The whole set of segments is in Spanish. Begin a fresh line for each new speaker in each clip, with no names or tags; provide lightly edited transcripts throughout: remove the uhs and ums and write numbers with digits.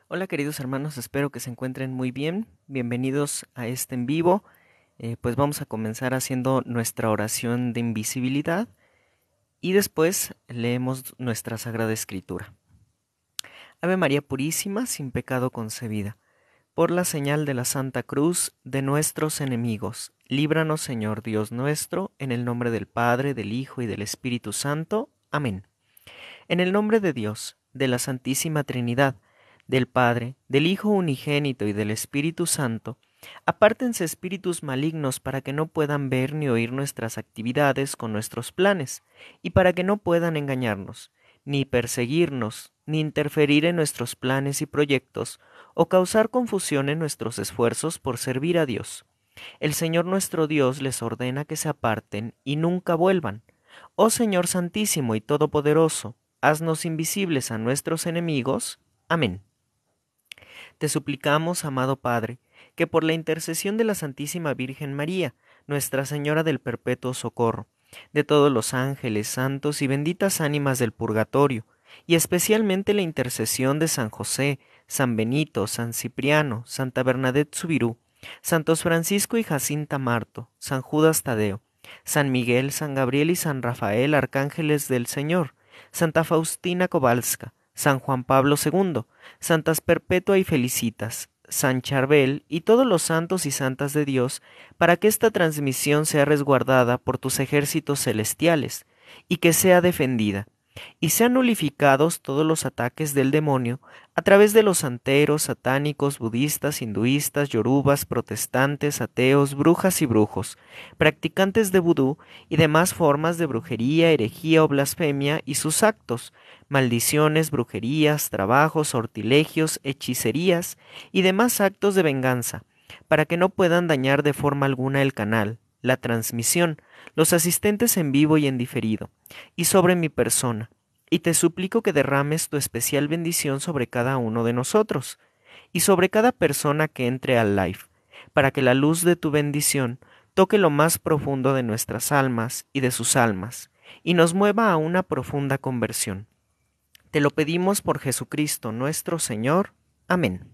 Hola queridos hermanos, espero que se encuentren muy bien. Bienvenidos a este en vivo. Pues vamos a comenzar haciendo nuestra oración de invisibilidad y después leemos nuestra Sagrada Escritura. Ave María Purísima, sin pecado concebida. Por la señal de la Santa Cruz de nuestros enemigos, líbranos Señor Dios nuestro, en el nombre del Padre, del Hijo y del Espíritu Santo. Amén. En el nombre de Dios, de la Santísima Trinidad, del Padre, del Hijo unigénito y del Espíritu Santo, apártense espíritus malignos para que no puedan ver ni oír nuestras actividades con nuestros planes, y para que no puedan engañarnos, ni perseguirnos, ni interferir en nuestros planes y proyectos, o causar confusión en nuestros esfuerzos por servir a Dios. El Señor nuestro Dios les ordena que se aparten y nunca vuelvan. Oh Señor Santísimo y Todopoderoso, haznos invisibles a nuestros enemigos. Amén. Te suplicamos, amado Padre, que por la intercesión de la Santísima Virgen María, Nuestra Señora del Perpetuo Socorro, de todos los ángeles, santos y benditas ánimas del purgatorio, y especialmente la intercesión de San José, San Benito, San Cipriano, Santa Bernadette Subirú, Santos Francisco y Jacinta Marto, San Judas Tadeo, San Miguel, San Gabriel y San Rafael, arcángeles del Señor, Santa Faustina Kowalska, San Juan Pablo II, Santas Perpetua y Felicitas, San Charbel y todos los santos y santas de Dios, para que esta transmisión sea resguardada por tus ejércitos celestiales, y que sea defendida, y sean nulificados todos los ataques del demonio a través de los santeros, satánicos, budistas, hinduistas, yorubas, protestantes, ateos, brujas y brujos, practicantes de vudú y demás formas de brujería, herejía o blasfemia y sus actos, maldiciones, brujerías, trabajos, sortilegios, hechicerías y demás actos de venganza, para que no puedan dañar de forma alguna el canal, la transmisión, los asistentes en vivo y en diferido, y sobre mi persona, y te suplico que derrames tu especial bendición sobre cada uno de nosotros, y sobre cada persona que entre al live, para que la luz de tu bendición toque lo más profundo de nuestras almas y de sus almas, y nos mueva a una profunda conversión. Te lo pedimos por Jesucristo nuestro Señor. Amén.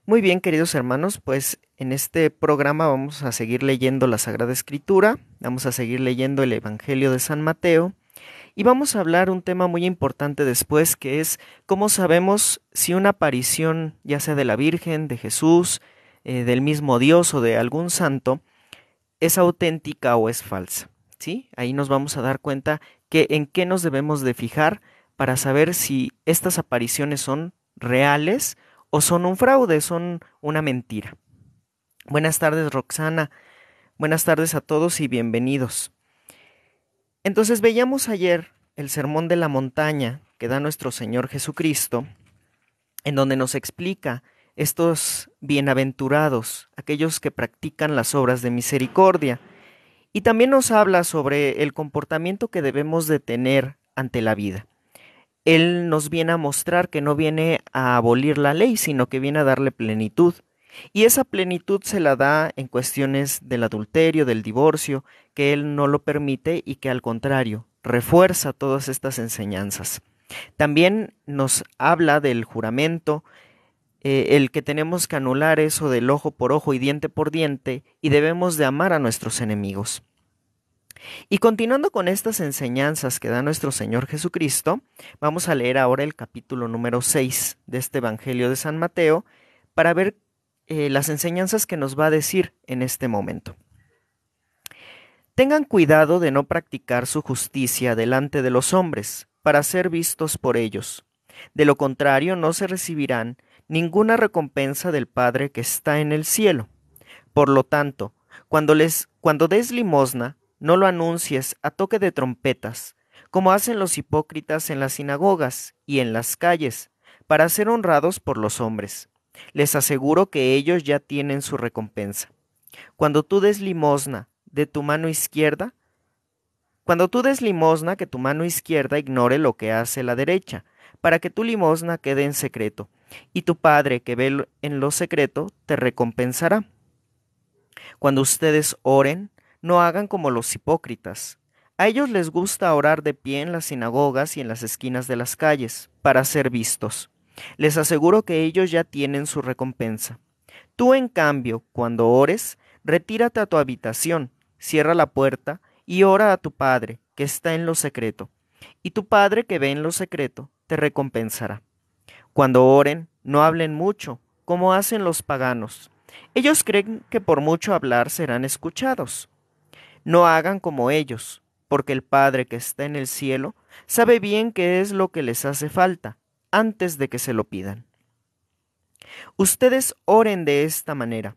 Muy bien, queridos hermanos, pues en este programa vamos a seguir leyendo la Sagrada Escritura, vamos a seguir leyendo el Evangelio de San Mateo y vamos a hablar un tema muy importante después, que es cómo sabemos si una aparición, ya sea de la Virgen, de Jesús, del mismo Dios o de algún santo, es auténtica o es falsa. ¿Sí? Ahí nos vamos a dar cuenta que en qué nos debemos de fijar para saber si estas apariciones son reales o son un fraude, son una mentira. Buenas tardes, Roxana. Buenas tardes a todos y bienvenidos. Entonces veíamos ayer el Sermón de la Montaña que da nuestro Señor Jesucristo, en donde nos explica estos bienaventurados, aquellos que practican las obras de misericordia, y también nos habla sobre el comportamiento que debemos de tener ante la vida. Él nos viene a mostrar que no viene a abolir la ley, sino que viene a darle plenitud. Y esa plenitud se la da en cuestiones del adulterio, del divorcio, que Él no lo permite y que al contrario, refuerza todas estas enseñanzas. También nos habla del juramento, el que tenemos que anular eso del ojo por ojo y diente por diente, y debemos de amar a nuestros enemigos. Y continuando con estas enseñanzas que da nuestro Señor Jesucristo, vamos a leer ahora el capítulo número 6 de este Evangelio de San Mateo para ver las enseñanzas que nos va a decir en este momento. Tengan cuidado de no practicar su justicia delante de los hombres, para ser vistos por ellos. De lo contrario, no se recibirán ninguna recompensa del Padre que está en el cielo. Por lo tanto, cuando des limosna, no lo anuncies a toque de trompetas, como hacen los hipócritas en las sinagogas y en las calles, para ser honrados por los hombres. Les aseguro que ellos ya tienen su recompensa. Cuando tú des limosna de tu mano izquierda, Cuando tú des limosna, que tu mano izquierda ignore lo que hace la derecha, para que tu limosna quede en secreto, y tu Padre que ve en lo secreto te recompensará. Cuando ustedes oren, no hagan como los hipócritas. A ellos les gusta orar de pie en las sinagogas y en las esquinas de las calles, para ser vistos. Les aseguro que ellos ya tienen su recompensa. Tú, en cambio, cuando ores, retírate a tu habitación, cierra la puerta y ora a tu Padre, que está en lo secreto, y tu Padre que ve en lo secreto te recompensará. Cuando oren, no hablen mucho, como hacen los paganos. Ellos creen que por mucho hablar serán escuchados. No hagan como ellos, porque el Padre que está en el cielo sabe bien qué es lo que les hace falta antes de que se lo pidan. Ustedes oren de esta manera: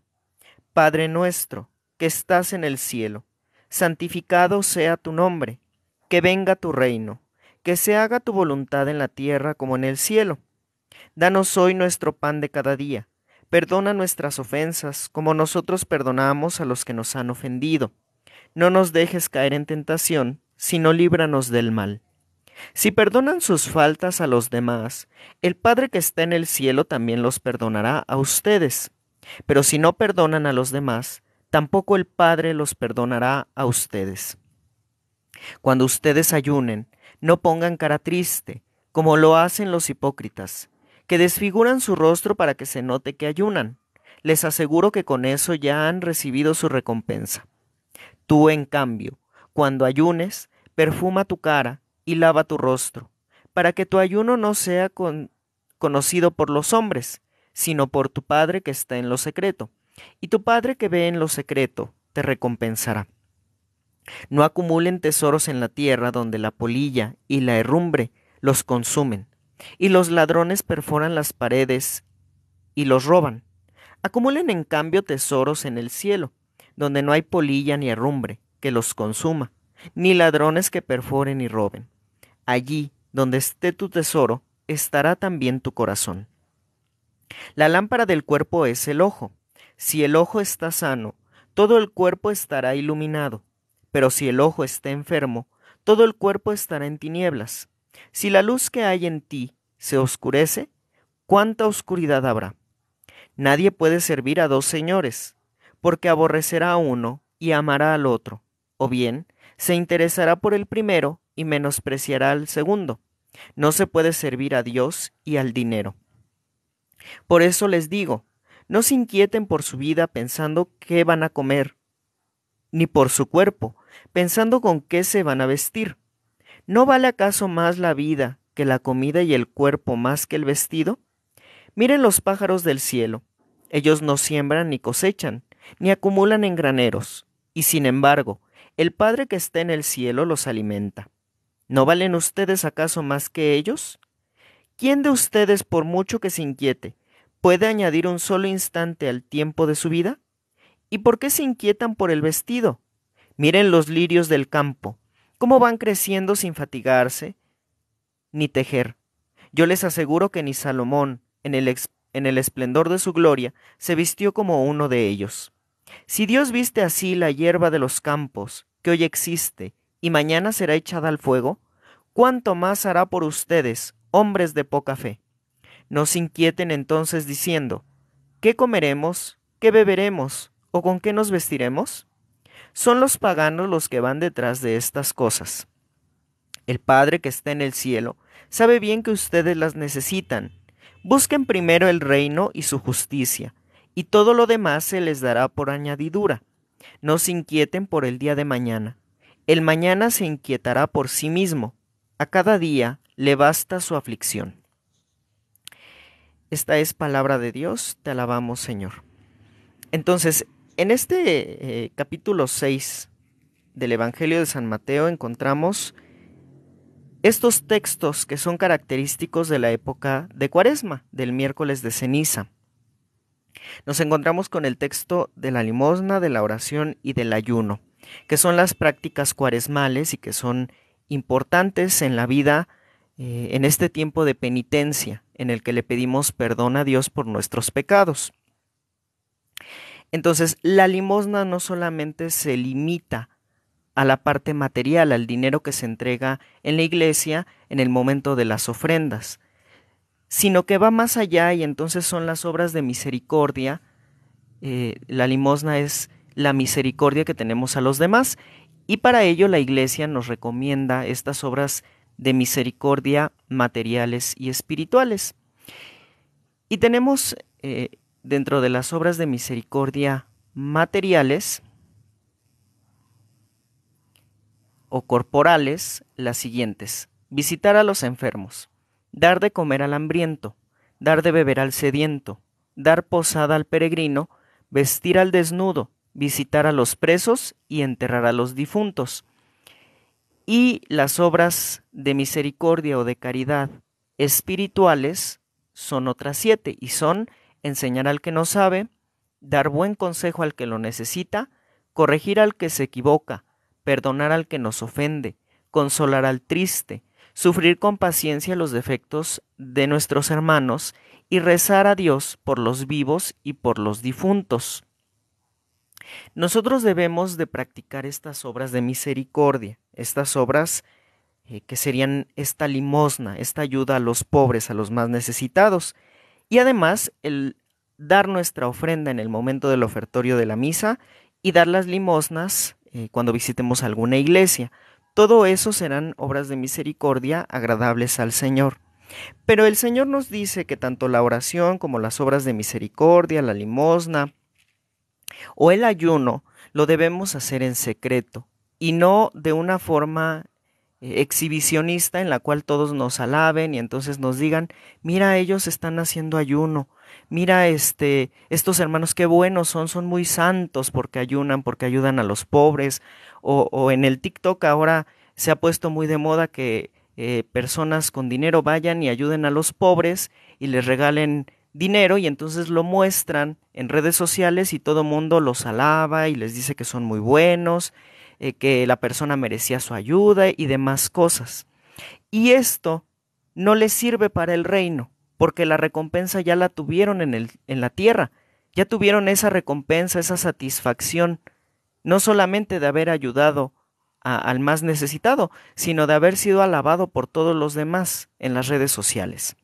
Padre nuestro, que estás en el cielo, santificado sea tu nombre, que venga tu reino, que se haga tu voluntad en la tierra como en el cielo. Danos hoy nuestro pan de cada día. Perdona nuestras ofensas, como nosotros perdonamos a los que nos han ofendido. No nos dejes caer en tentación, sino líbranos del mal. Si perdonan sus faltas a los demás, el Padre que está en el cielo también los perdonará a ustedes. Pero si no perdonan a los demás, tampoco el Padre los perdonará a ustedes. Cuando ustedes ayunen, no pongan cara triste, como lo hacen los hipócritas, que desfiguran su rostro para que se note que ayunan. Les aseguro que con eso ya han recibido su recompensa. Tú, en cambio, cuando ayunes, perfuma tu cara y lava tu rostro, para que tu ayuno no sea conocido por los hombres, sino por tu Padre que está en lo secreto, y tu Padre que ve en lo secreto te recompensará. No acumulen tesoros en la tierra donde la polilla y la herrumbre los consumen, y los ladrones perforan las paredes y los roban. Acumulen en cambio tesoros en el cielo, donde no hay polilla ni herrumbre que los consuma, ni ladrones que perforen y roben. Allí donde esté tu tesoro, estará también tu corazón. La lámpara del cuerpo es el ojo. Si el ojo está sano, todo el cuerpo estará iluminado. Pero si el ojo está enfermo, todo el cuerpo estará en tinieblas. Si la luz que hay en ti se oscurece, ¿cuánta oscuridad habrá? Nadie puede servir a dos señores, porque aborrecerá a uno y amará al otro, o bien se interesará por el primero y menospreciará al segundo. No se puede servir a Dios y al dinero. Por eso les digo, no se inquieten por su vida pensando qué van a comer, ni por su cuerpo, pensando con qué se van a vestir. ¿No vale acaso más la vida que la comida y el cuerpo más que el vestido? Miren los pájaros del cielo. Ellos no siembran ni cosechan, ni acumulan en graneros, y sin embargo, el Padre que está en el cielo los alimenta. ¿No valen ustedes acaso más que ellos? ¿Quién de ustedes, por mucho que se inquiete, puede añadir un solo instante al tiempo de su vida? ¿Y por qué se inquietan por el vestido? Miren los lirios del campo, cómo van creciendo sin fatigarse ni tejer. Yo les aseguro que ni Salomón, en el esplendor de su gloria, se vistió como uno de ellos. Si Dios viste así la hierba de los campos, que hoy existe y mañana será echada al fuego, ¿cuánto más hará por ustedes, hombres de poca fe? No se inquieten entonces diciendo: ¿qué comeremos? ¿Qué beberemos? ¿O con qué nos vestiremos? Son los paganos los que van detrás de estas cosas. El Padre que está en el cielo sabe bien que ustedes las necesitan. Busquen primero el reino y su justicia, y todo lo demás se les dará por añadidura. No se inquieten por el día de mañana. El mañana se inquietará por sí mismo. A cada día le basta su aflicción. Esta es palabra de Dios, te alabamos, Señor. Entonces, en este capítulo 6 del Evangelio de San Mateo encontramos estos textos que son característicos de la época de Cuaresma, del miércoles de ceniza. Nos encontramos con el texto de la limosna, de la oración y del ayuno, que son las prácticas cuaresmales y que son importantes en la vida en este tiempo de penitencia, en el que le pedimos perdón a Dios por nuestros pecados. Entonces, la limosna no solamente se limita a la parte material, al dinero que se entrega en la iglesia en el momento de las ofrendas, sino que va más allá y entonces son las obras de misericordia. La limosna es la misericordia que tenemos a los demás y para ello la iglesia nos recomienda estas obras de misericordia materiales y espirituales. Y tenemos dentro de las obras de misericordia materiales o corporales las siguientes: visitar a los enfermos, dar de comer al hambriento, dar de beber al sediento, dar posada al peregrino, vestir al desnudo, visitar a los presos y enterrar a los difuntos. Y las obras de misericordia o de caridad espirituales son otras 7, y son: enseñar al que no sabe, dar buen consejo al que lo necesita, corregir al que se equivoca, perdonar al que nos ofende, consolar al triste, sufrir con paciencia los defectos de nuestros hermanos y rezar a Dios por los vivos y por los difuntos. Nosotros debemos de practicar estas obras de misericordia, estas obras que serían esta limosna, esta ayuda a los pobres, a los más necesitados, y además el dar nuestra ofrenda en el momento del ofertorio de la misa y dar las limosnas cuando visitemos alguna iglesia. Todo eso serán obras de misericordia agradables al Señor. Pero el Señor nos dice que tanto la oración como las obras de misericordia, la limosna o el ayuno lo debemos hacer en secreto y no de una forma exhibicionista en la cual todos nos alaben y entonces nos digan: mira, ellos están haciendo ayuno, mira, estos hermanos qué buenos son muy santos porque ayunan, porque ayudan a los pobres. O en el TikTok ahora se ha puesto muy de moda que personas con dinero vayan y ayuden a los pobres y les regalen dinero, y entonces lo muestran en redes sociales y todo mundo los alaba y les dice que son muy buenos, que la persona merecía su ayuda y demás cosas. Y esto no les sirve para el reino, porque la recompensa ya la tuvieron en la tierra, ya tuvieron esa recompensa, esa satisfacción, no solamente de haber ayudado al más necesitado, sino de haber sido alabado por todos los demás en las redes sociales.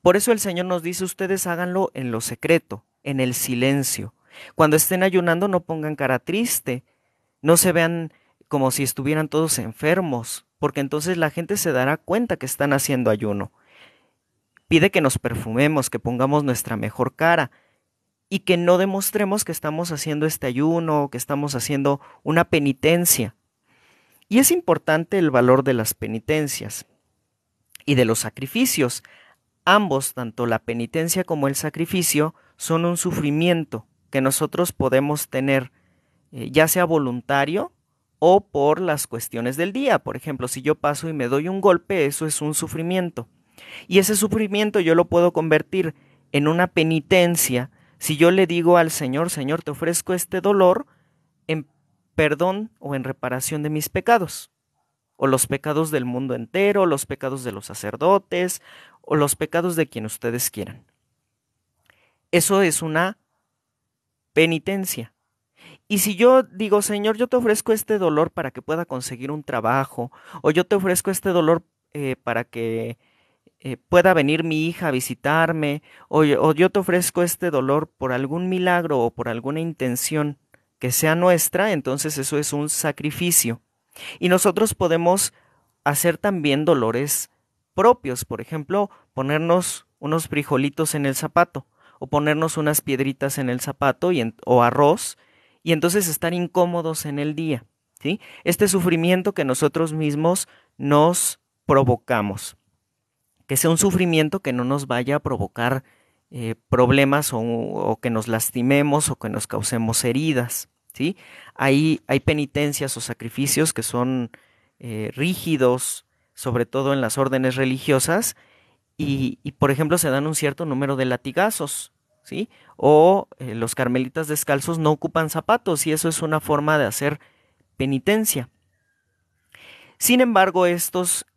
Por eso el Señor nos dice: ustedes háganlo en lo secreto, en el silencio. Cuando estén ayunando no pongan cara triste, no se vean como si estuvieran todos enfermos, porque entonces la gente se dará cuenta que están haciendo ayuno. Pide que nos perfumemos, que pongamos nuestra mejor cara y que no demostremos que estamos haciendo este ayuno, que estamos haciendo una penitencia. Y es importante el valor de las penitencias y de los sacrificios. Ambos, tanto la penitencia como el sacrificio, son un sufrimiento que nosotros podemos tener, ya sea voluntario o por las cuestiones del día. Por ejemplo, si yo paso y me doy un golpe, eso es un sufrimiento. Y ese sufrimiento yo lo puedo convertir en una penitencia si yo le digo al Señor: Señor, te ofrezco este dolor en perdón o en reparación de mis pecados, o los pecados del mundo entero, los pecados de los sacerdotes, o los pecados de quien ustedes quieran. Eso es una penitencia. Y si yo digo: Señor, yo te ofrezco este dolor para que pueda conseguir un trabajo, o yo te ofrezco este dolor para que pueda venir mi hija a visitarme, o yo te ofrezco este dolor por algún milagro o por alguna intención que sea nuestra, entonces eso es un sacrificio. Y nosotros podemos hacer también dolores propios, por ejemplo, ponernos unos frijolitos en el zapato, o ponernos unas piedritas en el zapato o arroz, y entonces estar incómodos en el día, ¿sí? Este sufrimiento que nosotros mismos nos provocamos, que sea un sufrimiento que no nos vaya a provocar problemas o que nos lastimemos o que nos causemos heridas, ¿sí? Hay penitencias o sacrificios que son rígidos, sobre todo en las órdenes religiosas, y por ejemplo se dan un cierto número de latigazos, ¿sí? O los carmelitas descalzos no ocupan zapatos, y eso es una forma de hacer penitencia. Sin embargo, estos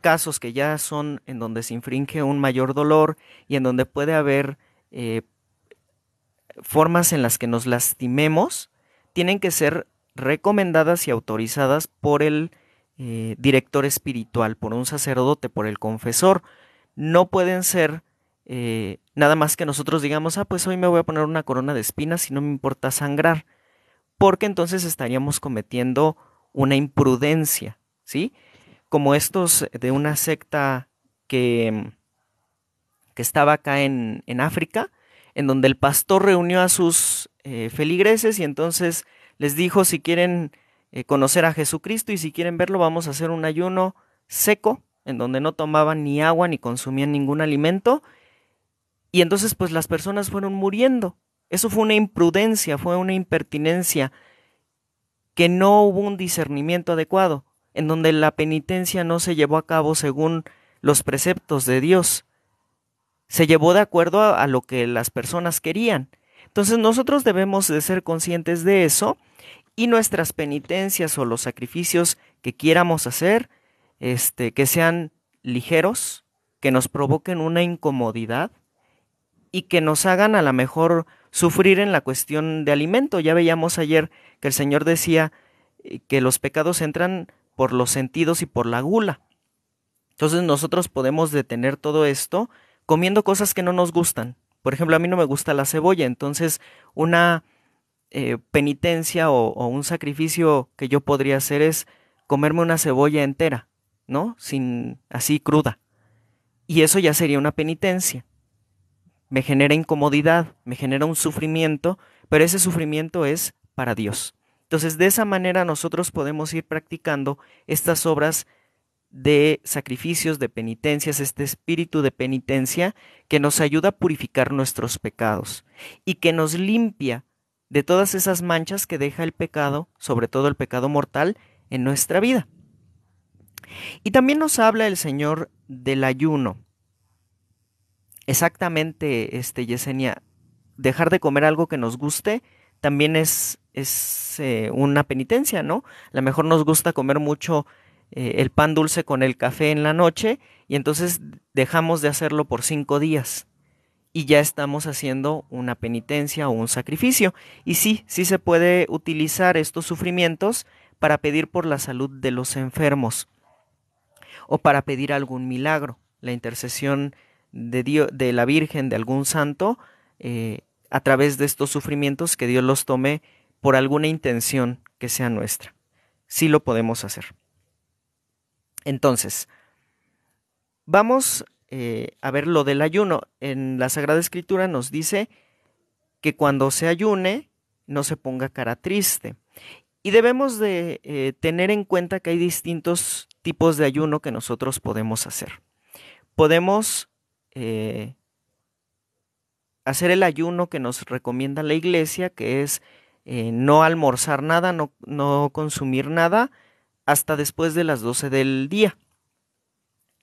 casos que ya son en donde se infringe un mayor dolor y en donde puede haber formas en las que nos lastimemos, tienen que ser recomendadas y autorizadas por el director espiritual, por un sacerdote, por el confesor. No pueden ser nada más que nosotros digamos: pues hoy me voy a poner una corona de espinas y no me importa sangrar, porque entonces estaríamos cometiendo una imprudencia, ¿sí? Como estos de una secta que que estaba acá en África, en donde el pastor reunió a sus feligreses y entonces les dijo, si quieren conocer a Jesucristo y si quieren verlo, vamos a hacer un ayuno seco, en donde no tomaban ni agua ni consumían ningún alimento. Y entonces pues las personas fueron muriendo. Eso fue una imprudencia, fue una impertinencia, que no hubo un discernimiento adecuado, en donde la penitencia no se llevó a cabo según los preceptos de Dios, se llevó de acuerdo a lo que las personas querían. Entonces nosotros debemos de ser conscientes de eso, y nuestras penitencias o los sacrificios que quieramos hacer, que sean ligeros, que nos provoquen una incomodidad y que nos hagan a lo mejor sufrir en la cuestión de alimento. Ya veíamos ayer que el Señor decía que los pecados entran por los sentidos y por la gula. Entonces nosotros podemos detener todo esto comiendo cosas que no nos gustan. Por ejemplo, a mí no me gusta la cebolla, entonces una penitencia o un sacrificio que yo podría hacer es comerme una cebolla entera, ¿no? Sin así cruda. Y eso ya sería una penitencia. Me genera incomodidad, me genera un sufrimiento, pero ese sufrimiento es para Dios. Entonces, de esa manera nosotros podemos ir practicando estas obras de sacrificios, de penitencias, este espíritu de penitencia que nos ayuda a purificar nuestros pecados y que nos limpia de todas esas manchas que deja el pecado, sobre todo el pecado mortal, en nuestra vida. Y también nos habla el Señor del ayuno. Exactamente, Yesenia, dejar de comer algo que nos guste también es una penitencia, ¿no? A lo mejor nos gusta comer mucho el pan dulce con el café en la noche y entonces dejamos de hacerlo por 5 días y ya estamos haciendo una penitencia o un sacrificio. Y sí, sí se puede utilizar estos sufrimientos para pedir por la salud de los enfermos o para pedir algún milagro, la intercesión de Dios, de la Virgen, de algún santo, a través de estos sufrimientos, que Dios los tome por alguna intención que sea nuestra. Sí lo podemos hacer. Entonces, vamos a ver lo del ayuno. En la Sagrada Escritura nos dice que cuando se ayune no se ponga cara triste. Y debemos de tener en cuenta que hay distintos tipos de ayuno que nosotros podemos hacer. Podemos hacer el ayuno que nos recomienda la Iglesia, que es no almorzar nada, no consumir nada hasta después de las 12 del día.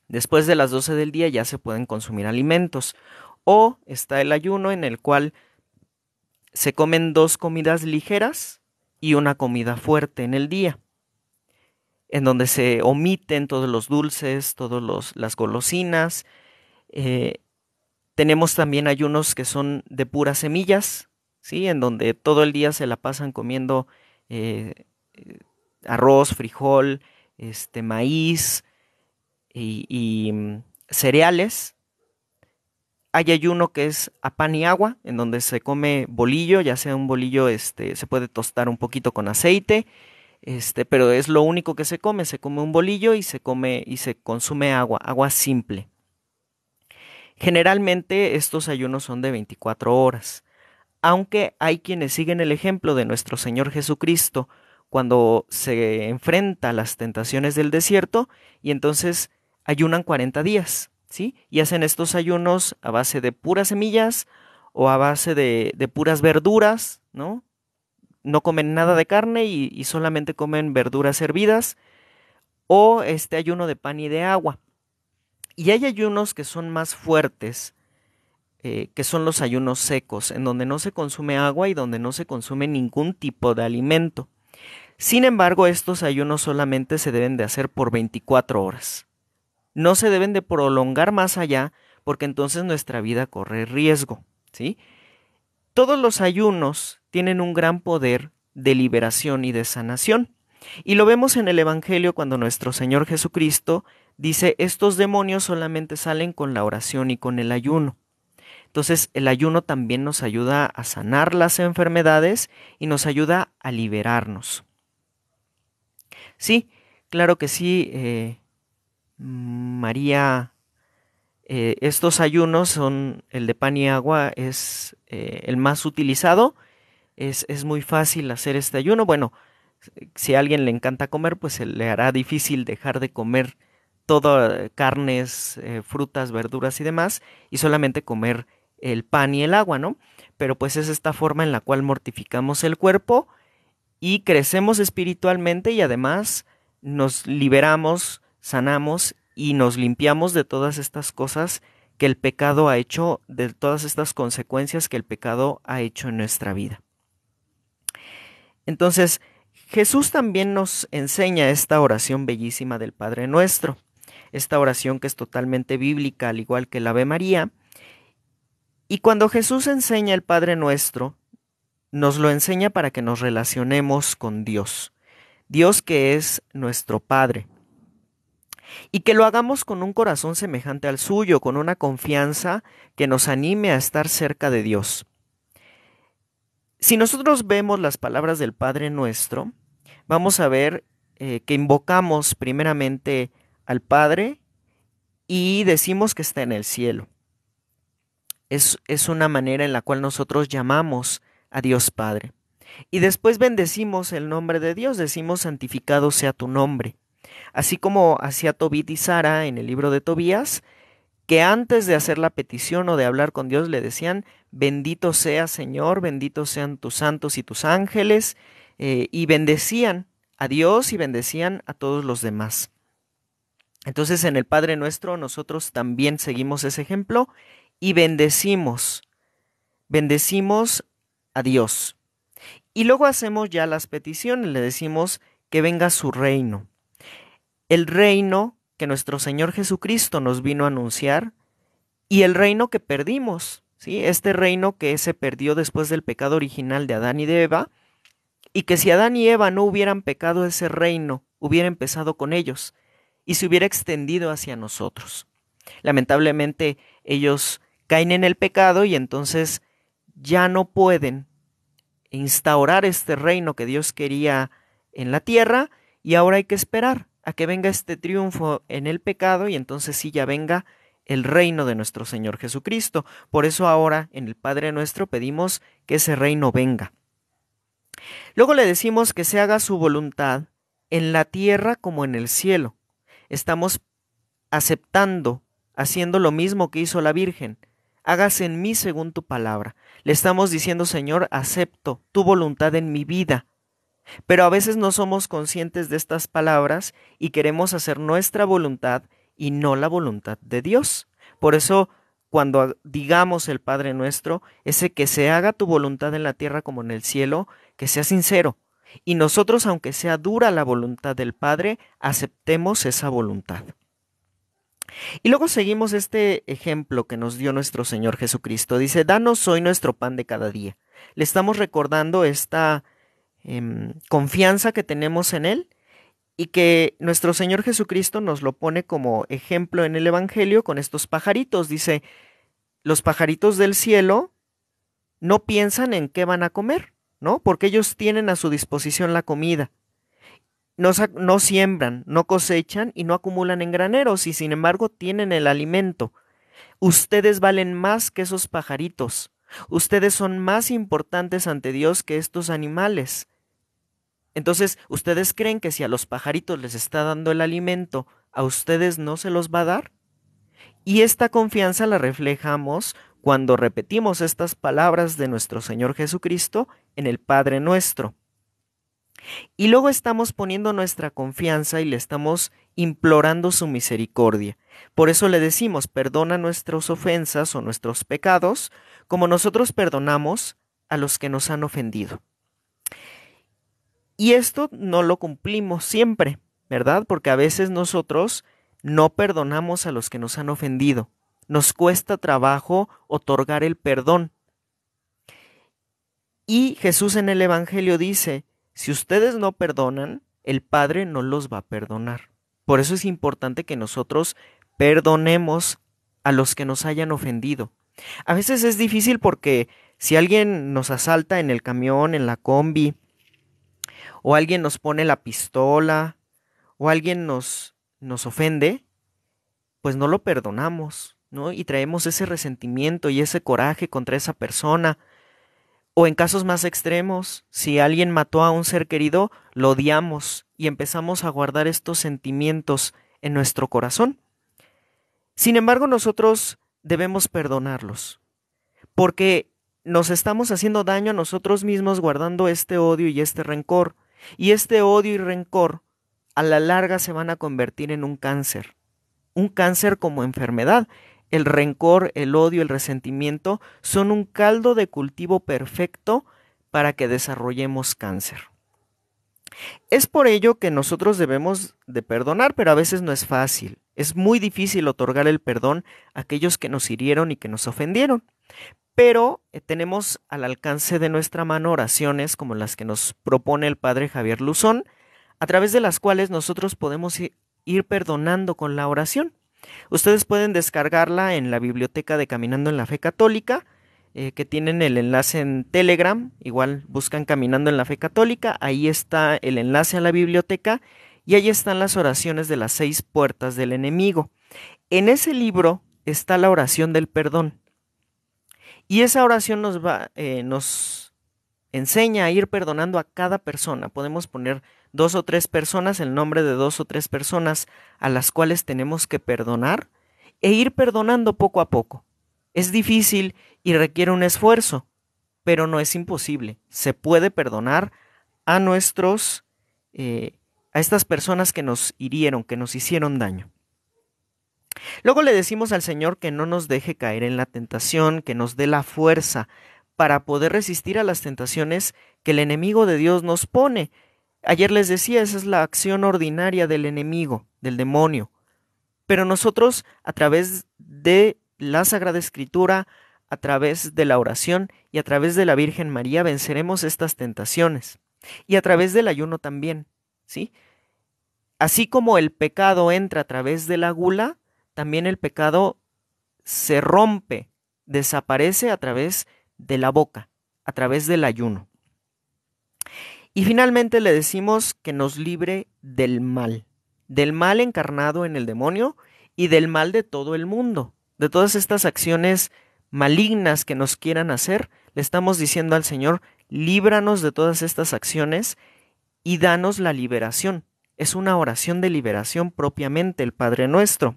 Después de las 12 del día ya se pueden consumir alimentos. O está el ayuno en el cual se comen 2 comidas ligeras y una comida fuerte en el día, en donde se omiten todos los dulces, todas las golosinas. Tenemos también ayunos que son de puras semillas, ¿sí? En donde todo el día se la pasan comiendo arroz, frijol, maíz y cereales. Hay ayuno que es a pan y agua, en donde se come bolillo, ya sea un bolillo, se puede tostar un poquito con aceite, pero es lo único que se come un bolillo y se consume agua simple. Generalmente estos ayunos son de 24 horas, aunque hay quienes siguen el ejemplo de nuestro Señor Jesucristo cuando se enfrenta a las tentaciones del desierto y entonces ayunan 40 días. ¿Sí? Y hacen estos ayunos a base de puras semillas o a base de puras verduras, ¿no? No comen nada de carne y solamente comen verduras hervidas, o este ayuno de pan y de agua. Y hay ayunos que son más fuertes, que son los ayunos secos, en donde no se consume agua y donde no se consume ningún tipo de alimento. Sin embargo, estos ayunos solamente se deben de hacer por 24 horas. No se deben de prolongar más allá porque entonces nuestra vida corre riesgo, ¿sí? Todos los ayunos tienen un gran poder de liberación y de sanación. Y lo vemos en el Evangelio cuando nuestro Señor Jesucristo dice, estos demonios solamente salen con la oración y con el ayuno. Entonces el ayuno también nos ayuda a sanar las enfermedades y nos ayuda a liberarnos. Sí, claro que sí, María Estos ayunos son el de pan y agua, es el más utilizado. Es muy fácil hacer este ayuno. Bueno, si a alguien le encanta comer, pues se le hará difícil dejar de comer todo, carnes, frutas, verduras y demás, y solamente comer el pan y el agua, ¿no? Pero pues es esta forma en la cual mortificamos el cuerpo y crecemos espiritualmente y además nos liberamos, sanamos y nos limpiamos de todas estas cosas que el pecado ha hecho, de todas estas consecuencias que el pecado ha hecho en nuestra vida. Entonces, Jesús también nos enseña esta oración bellísima del Padre Nuestro, esta oración que es totalmente bíblica, al igual que la Ave María. Y cuando Jesús enseña el Padre Nuestro, nos lo enseña para que nos relacionemos con Dios, Dios que es nuestro Padre, y que lo hagamos con un corazón semejante al suyo, con una confianza que nos anime a estar cerca de Dios. Si nosotros vemos las palabras del Padre Nuestro, vamos a ver que invocamos primeramente al Padre y decimos que está en el cielo. Es una manera en la cual nosotros llamamos a Dios Padre. Y después bendecimos el nombre de Dios, decimos santificado sea tu nombre. Así como hacía Tobit y Sara en el libro de Tobías, que antes de hacer la petición o de hablar con Dios le decían, bendito sea Señor, benditos sean tus santos y tus ángeles, y bendecían a Dios y bendecían a todos los demás. Entonces en el Padre Nuestro nosotros también seguimos ese ejemplo y bendecimos a Dios. Y luego hacemos ya las peticiones, le decimos que venga su reino. El reino que nuestro Señor Jesucristo nos vino a anunciar y el reino que perdimos, ¿sí? Este reino que se perdió después del pecado original de Adán y de Eva, y que si Adán y Eva no hubieran pecado, ese reino hubiera empezado con ellos y se hubiera extendido hacia nosotros. Lamentablemente ellos caen en el pecado y entonces ya no pueden instaurar este reino que Dios quería en la tierra, y ahora hay que esperar a que venga este triunfo en el pecado y entonces sí ya venga el reino de nuestro Señor Jesucristo. Por eso ahora en el Padre Nuestro pedimos que ese reino venga. Luego le decimos que se haga su voluntad en la tierra como en el cielo. Estamos aceptando, haciendo lo mismo que hizo la Virgen. Hágase en mí según tu palabra. Le estamos diciendo, Señor, acepto tu voluntad en mi vida. Pero a veces no somos conscientes de estas palabras y queremos hacer nuestra voluntad y no la voluntad de Dios. Por eso, cuando digamos el Padre Nuestro, ese que se haga tu voluntad en la tierra como en el cielo, que sea sincero. Y nosotros, aunque sea dura la voluntad del Padre, aceptemos esa voluntad. Y luego seguimos este ejemplo que nos dio nuestro Señor Jesucristo. Dice, danos hoy nuestro pan de cada día. Le estamos recordando esta confianza que tenemos en Él y que nuestro Señor Jesucristo nos lo pone como ejemplo en el Evangelio con estos pajaritos. Dice, los pajaritos del cielo no piensan en qué van a comer, ¿no? Porque ellos tienen a su disposición la comida. No siembran, no cosechan y no acumulan en graneros y sin embargo tienen el alimento. Ustedes valen más que esos pajaritos. Ustedes son más importantes ante Dios que estos animales. Entonces, ¿ustedes creen que si a los pajaritos les está dando el alimento, a ustedes no se los va a dar? Y esta confianza la reflejamos cuando repetimos estas palabras de nuestro Señor Jesucristo en el Padre Nuestro. Y luego estamos poniendo nuestra confianza y le estamos implorando su misericordia. Por eso le decimos, perdona nuestras ofensas o nuestros pecados, como nosotros perdonamos a los que nos han ofendido. Y esto no lo cumplimos siempre, ¿verdad? Porque a veces nosotros no perdonamos a los que nos han ofendido. Nos cuesta trabajo otorgar el perdón. Y Jesús en el Evangelio dice, si ustedes no perdonan, el Padre no los va a perdonar. Por eso es importante que nosotros perdonemos a los que nos hayan ofendido. A veces es difícil porque si alguien nos asalta en el camión, en la combi, o alguien nos pone la pistola, o alguien nos ofende, pues no lo perdonamos. ¿no? Y traemos ese resentimiento y ese coraje contra esa persona. O en casos más extremos, si alguien mató a un ser querido, lo odiamos y empezamos a guardar estos sentimientos en nuestro corazón. Sin embargo, nosotros debemos perdonarlos, porque nos estamos haciendo daño a nosotros mismos guardando este odio y este rencor. Y este odio y rencor a la larga se van a convertir en un cáncer como enfermedad. El rencor, el odio, el resentimiento son un caldo de cultivo perfecto para que desarrollemos cáncer. Es por ello que nosotros debemos de perdonar, pero a veces no es fácil. Es muy difícil otorgar el perdón a aquellos que nos hirieron y que nos ofendieron. Pero tenemos al alcance de nuestra mano oraciones como las que nos propone el padre Javier Luzón, a través de las cuales nosotros podemos ir perdonando con la oración. Ustedes pueden descargarla en la biblioteca de Caminando en la Fe Católica, que tienen el enlace en Telegram. Igual buscan Caminando en la Fe Católica, ahí está el enlace a la biblioteca y ahí están las oraciones de las 6 puertas del enemigo. En ese libro está la oración del perdón. Y esa oración nos enseña a ir perdonando a cada persona. Podemos poner 2 o 3 personas, el nombre de 2 o 3 personas a las cuales tenemos que perdonar e ir perdonando poco a poco. Es difícil y requiere un esfuerzo, pero no es imposible. Se puede perdonar a a estas personas que nos hirieron, que nos hicieron daño. Luego le decimos al Señor que no nos deje caer en la tentación, que nos dé la fuerza para poder resistir a las tentaciones que el enemigo de Dios nos pone. Ayer les decía, esa es la acción ordinaria del enemigo, del demonio. Pero nosotros, a través de la Sagrada Escritura, a través de la oración y a través de la Virgen María, venceremos estas tentaciones. Y a través del ayuno también, ¿sí? Así como el pecado entra a través de la gula, también el pecado se rompe, desaparece a través de la boca, a través del ayuno. Y finalmente le decimos que nos libre del mal encarnado en el demonio y del mal de todo el mundo, de todas estas acciones malignas que nos quieran hacer. Le estamos diciendo al Señor, líbranos de todas estas acciones y danos la liberación. Es una oración de liberación propiamente, el Padre Nuestro.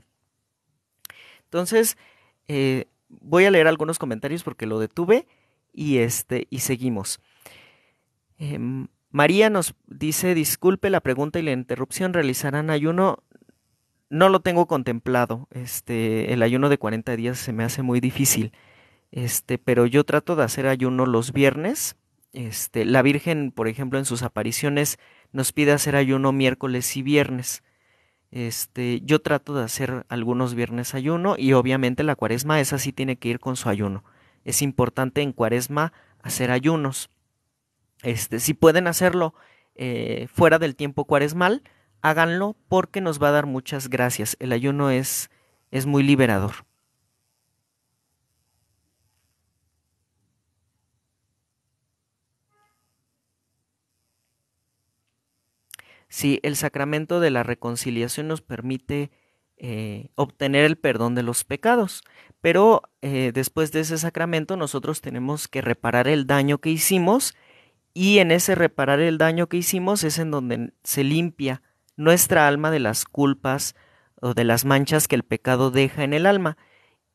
Entonces, voy a leer algunos comentarios porque lo detuve y seguimos. María nos dice, disculpe la pregunta y la interrupción, ¿realizarán ayuno? No lo tengo contemplado, el ayuno de 40 días se me hace muy difícil, pero yo trato de hacer ayuno los viernes. La Virgen, por ejemplo, en sus apariciones nos pide hacer ayuno miércoles y viernes. Yo trato de hacer algunos viernes ayuno y obviamente la cuaresma esa sí tiene que ir con su ayuno. Es importante en cuaresma hacer ayunos. Si pueden hacerlo fuera del tiempo cuaresmal, háganlo porque nos va a dar muchas gracias. El ayuno es muy liberador. Sí, el sacramento de la reconciliación nos permite obtener el perdón de los pecados, pero después de ese sacramento nosotros tenemos que reparar el daño que hicimos y en ese reparar el daño que hicimos es en donde se limpia nuestra alma de las culpas o de las manchas que el pecado deja en el alma.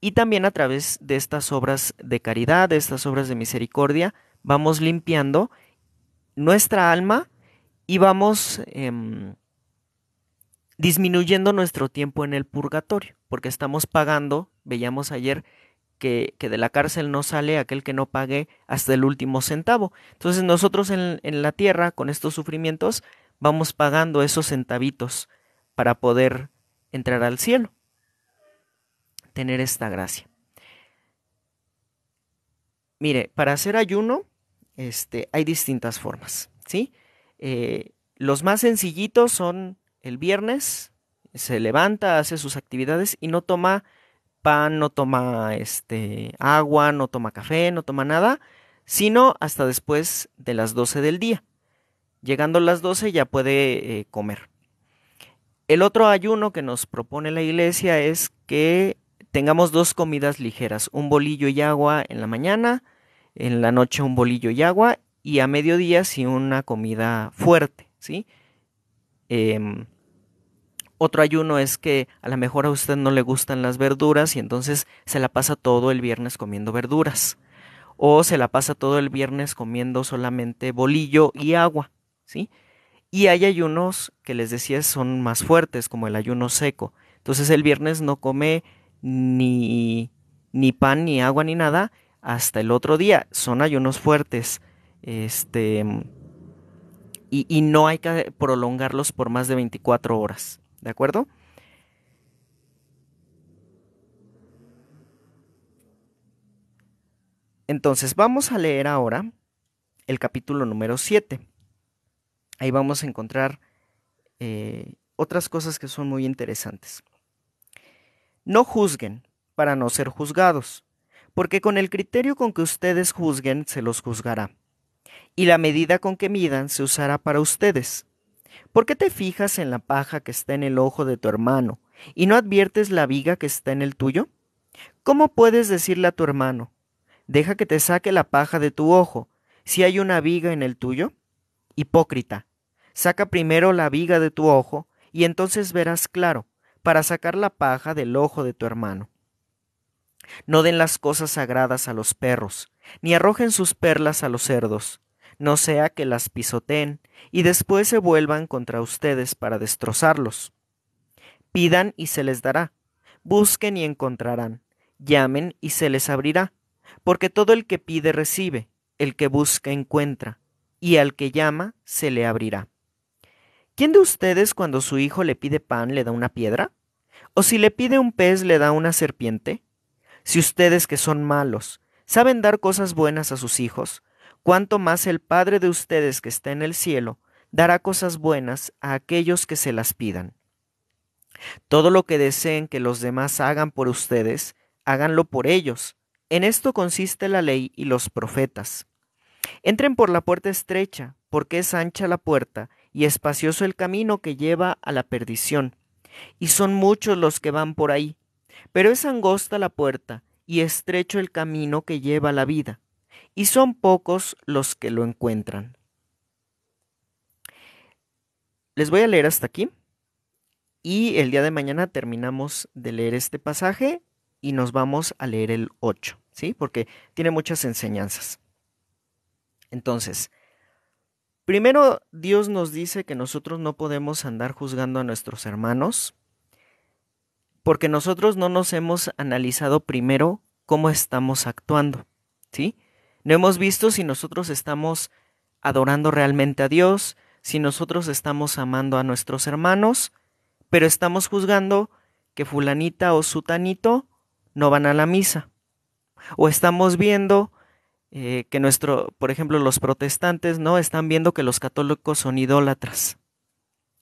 Y también a través de estas obras de caridad, de estas obras de misericordia, vamos limpiando nuestra alma y vamos disminuyendo nuestro tiempo en el purgatorio, porque estamos pagando, veíamos ayer que de la cárcel no sale aquel que no pague hasta el último centavo. Entonces nosotros en la tierra, con estos sufrimientos, vamos pagando esos centavitos para poder entrar al cielo, tener esta gracia. Mire, para hacer ayuno, hay distintas formas, ¿sí? Los más sencillitos son el viernes, se levanta, hace sus actividades y no toma pan, no toma agua, no toma café, no toma nada, sino hasta después de las 12 del día. Llegando a las 12 ya puede comer. El otro ayuno que nos propone la iglesia es que tengamos dos comidas ligeras, un bolillo y agua en la mañana, en la noche un bolillo y agua, y a mediodía sí una comida fuerte, ¿sí? Em, Otro ayuno es que a lo mejor a usted no le gustan las verduras y entonces se la pasa todo el viernes comiendo verduras. O se la pasa todo el viernes comiendo solamente bolillo y agua, ¿sí? Y hay ayunos que les decía son más fuertes, como el ayuno seco. Entonces el viernes no come ni, ni pan, ni agua, ni nada hasta el otro día. Son ayunos fuertes. Este, y no hay que prolongarlos por más de 24 horas. ¿De acuerdo? Entonces vamos a leer ahora el capítulo número 7. Ahí vamos a encontrar otras cosas que son muy interesantes. No juzguen para no ser juzgados, porque con el criterio con que ustedes juzguen se los juzgará, y la medida con que midan se usará para ustedes. ¿Por qué te fijas en la paja que está en el ojo de tu hermano y no adviertes la viga que está en el tuyo? ¿Cómo puedes decirle a tu hermano, deja que te saque la paja de tu ojo, si hay una viga en el tuyo? Hipócrita, saca primero la viga de tu ojo, y entonces verás claro, para sacar la paja del ojo de tu hermano. No den las cosas sagradas a los perros, ni arrojen sus perlas a los cerdos, no sea que las pisoteen y después se vuelvan contra ustedes para destrozarlos. Pidan y se les dará, busquen y encontrarán, llamen y se les abrirá, porque todo el que pide recibe, el que busca encuentra, y al que llama se le abrirá. ¿Quién de ustedes cuando su hijo le pide pan le da una piedra? ¿O si le pide un pez le da una serpiente? Si ustedes que son malos saben dar cosas buenas a sus hijos, cuánto más el Padre de ustedes que está en el cielo dará cosas buenas a aquellos que se las pidan. Todo lo que deseen que los demás hagan por ustedes, háganlo por ellos. En esto consiste la ley y los profetas. Entren por la puerta estrecha, porque es ancha la puerta y espacioso el camino que lleva a la perdición, y son muchos los que van por ahí. Pero es angosta la puerta y estrecho el camino que lleva a la vida, y son pocos los que lo encuentran. Les voy a leer hasta aquí, y el día de mañana terminamos de leer este pasaje y nos vamos a leer el 8, ¿sí? Porque tiene muchas enseñanzas. Entonces, primero Dios nos dice que nosotros no podemos andar juzgando a nuestros hermanos, porque nosotros no nos hemos analizado primero cómo estamos actuando, ¿sí? No hemos visto si nosotros estamos adorando realmente a Dios, si nosotros estamos amando a nuestros hermanos, pero estamos juzgando que fulanita o sutanito no van a la misa. O estamos viendo que por ejemplo, los protestantes no están viendo que los católicos son idólatras.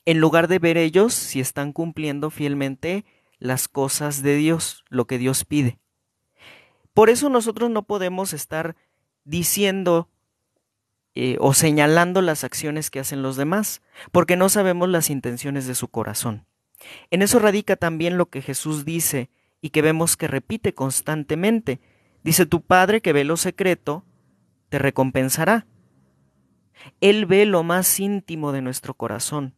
En lugar de ver ellos si están cumpliendo fielmente las cosas de Dios, lo que Dios pide. Por eso nosotros no podemos estar diciendo o señalando las acciones que hacen los demás, porque no sabemos las intenciones de su corazón. En eso radica también lo que Jesús dice y que vemos que repite constantemente. Dice, tu Padre que ve lo secreto, te recompensará. Él ve lo más íntimo de nuestro corazón.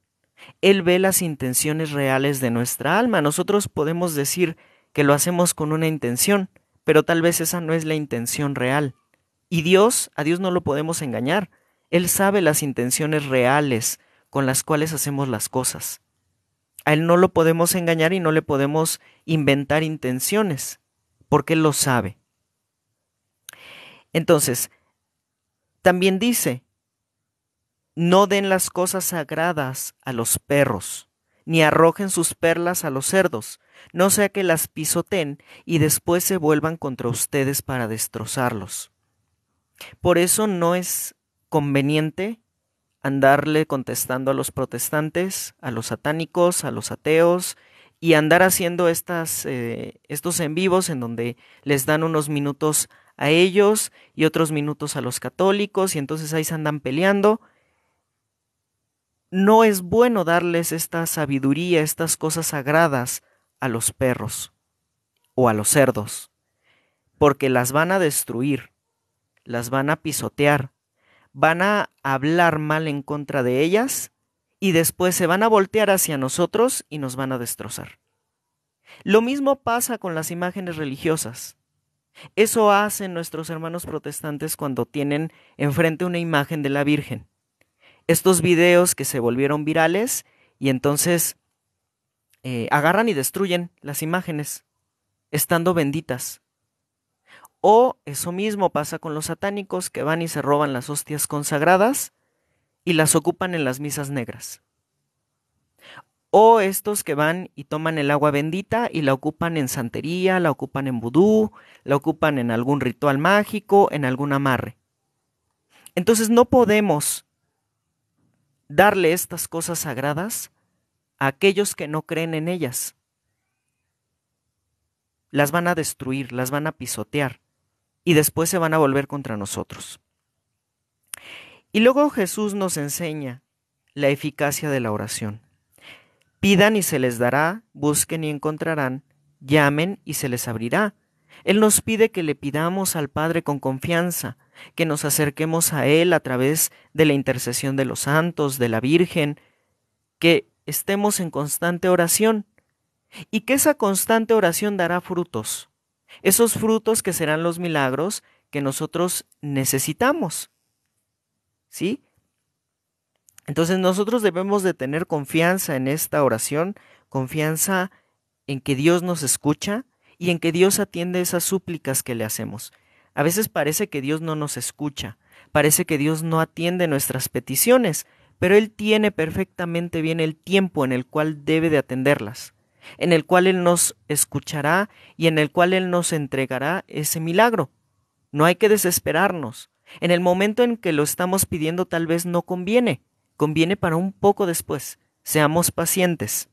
Él ve las intenciones reales de nuestra alma. Nosotros podemos decir que lo hacemos con una intención, pero tal vez esa no es la intención real. Y a Dios no lo podemos engañar. Él sabe las intenciones reales con las cuales hacemos las cosas. A Él no lo podemos engañar y no le podemos inventar intenciones, porque Él lo sabe. Entonces, también dice, no den las cosas sagradas a los perros, ni arrojen sus perlas a los cerdos, no sea que las pisoteen y después se vuelvan contra ustedes para destrozarlos. Por eso no es conveniente andarle contestando a los protestantes, a los satánicos, a los ateos, y andar haciendo estos en vivos en donde les dan unos minutos a ellos y otros minutos a los católicos, y entonces ahí se andan peleando. No es bueno darles esta sabiduría, estas cosas sagradas a los perros. o a los cerdos, porque las van a destruir, las van a pisotear, van a hablar mal en contra de ellas y después se van a voltear hacia nosotros y nos van a destrozar. Lo mismo pasa con las imágenes religiosas. Eso hacen nuestros hermanos protestantes cuando tienen enfrente una imagen de la Virgen. Estos videos que se volvieron virales y entonces agarran y destruyen las imágenes, estando benditas. O eso mismo pasa con los satánicos que van y se roban las hostias consagradas y las ocupan en las misas negras. O estos que van y toman el agua bendita y la ocupan en santería, la ocupan en vudú, la ocupan en algún ritual mágico, en algún amarre. Entonces no podemos darle estas cosas sagradas a aquellos que no creen en ellas. Las van a destruir, las van a pisotear y después se van a volver contra nosotros. Y luego Jesús nos enseña la eficacia de la oración. Pidan y se les dará, busquen y encontrarán, llamen y se les abrirá. Él nos pide que le pidamos al Padre con confianza, que nos acerquemos a Él a través de la intercesión de los santos, de la Virgen, que estemos en constante oración y que esa constante oración dará frutos, esos frutos que serán los milagros que nosotros necesitamos, ¿sí? Entonces nosotros debemos de tener confianza en esta oración, confianza en que Dios nos escucha y en que Dios atiende esas súplicas que le hacemos. A veces parece que Dios no nos escucha, parece que Dios no atiende nuestras peticiones, pero Él tiene perfectamente bien el tiempo en el cual debe de atenderlas, en el cual Él nos escuchará y en el cual Él nos entregará ese milagro. No hay que desesperarnos. En el momento en que lo estamos pidiendo tal vez no conviene, conviene para un poco después. Seamos pacientes.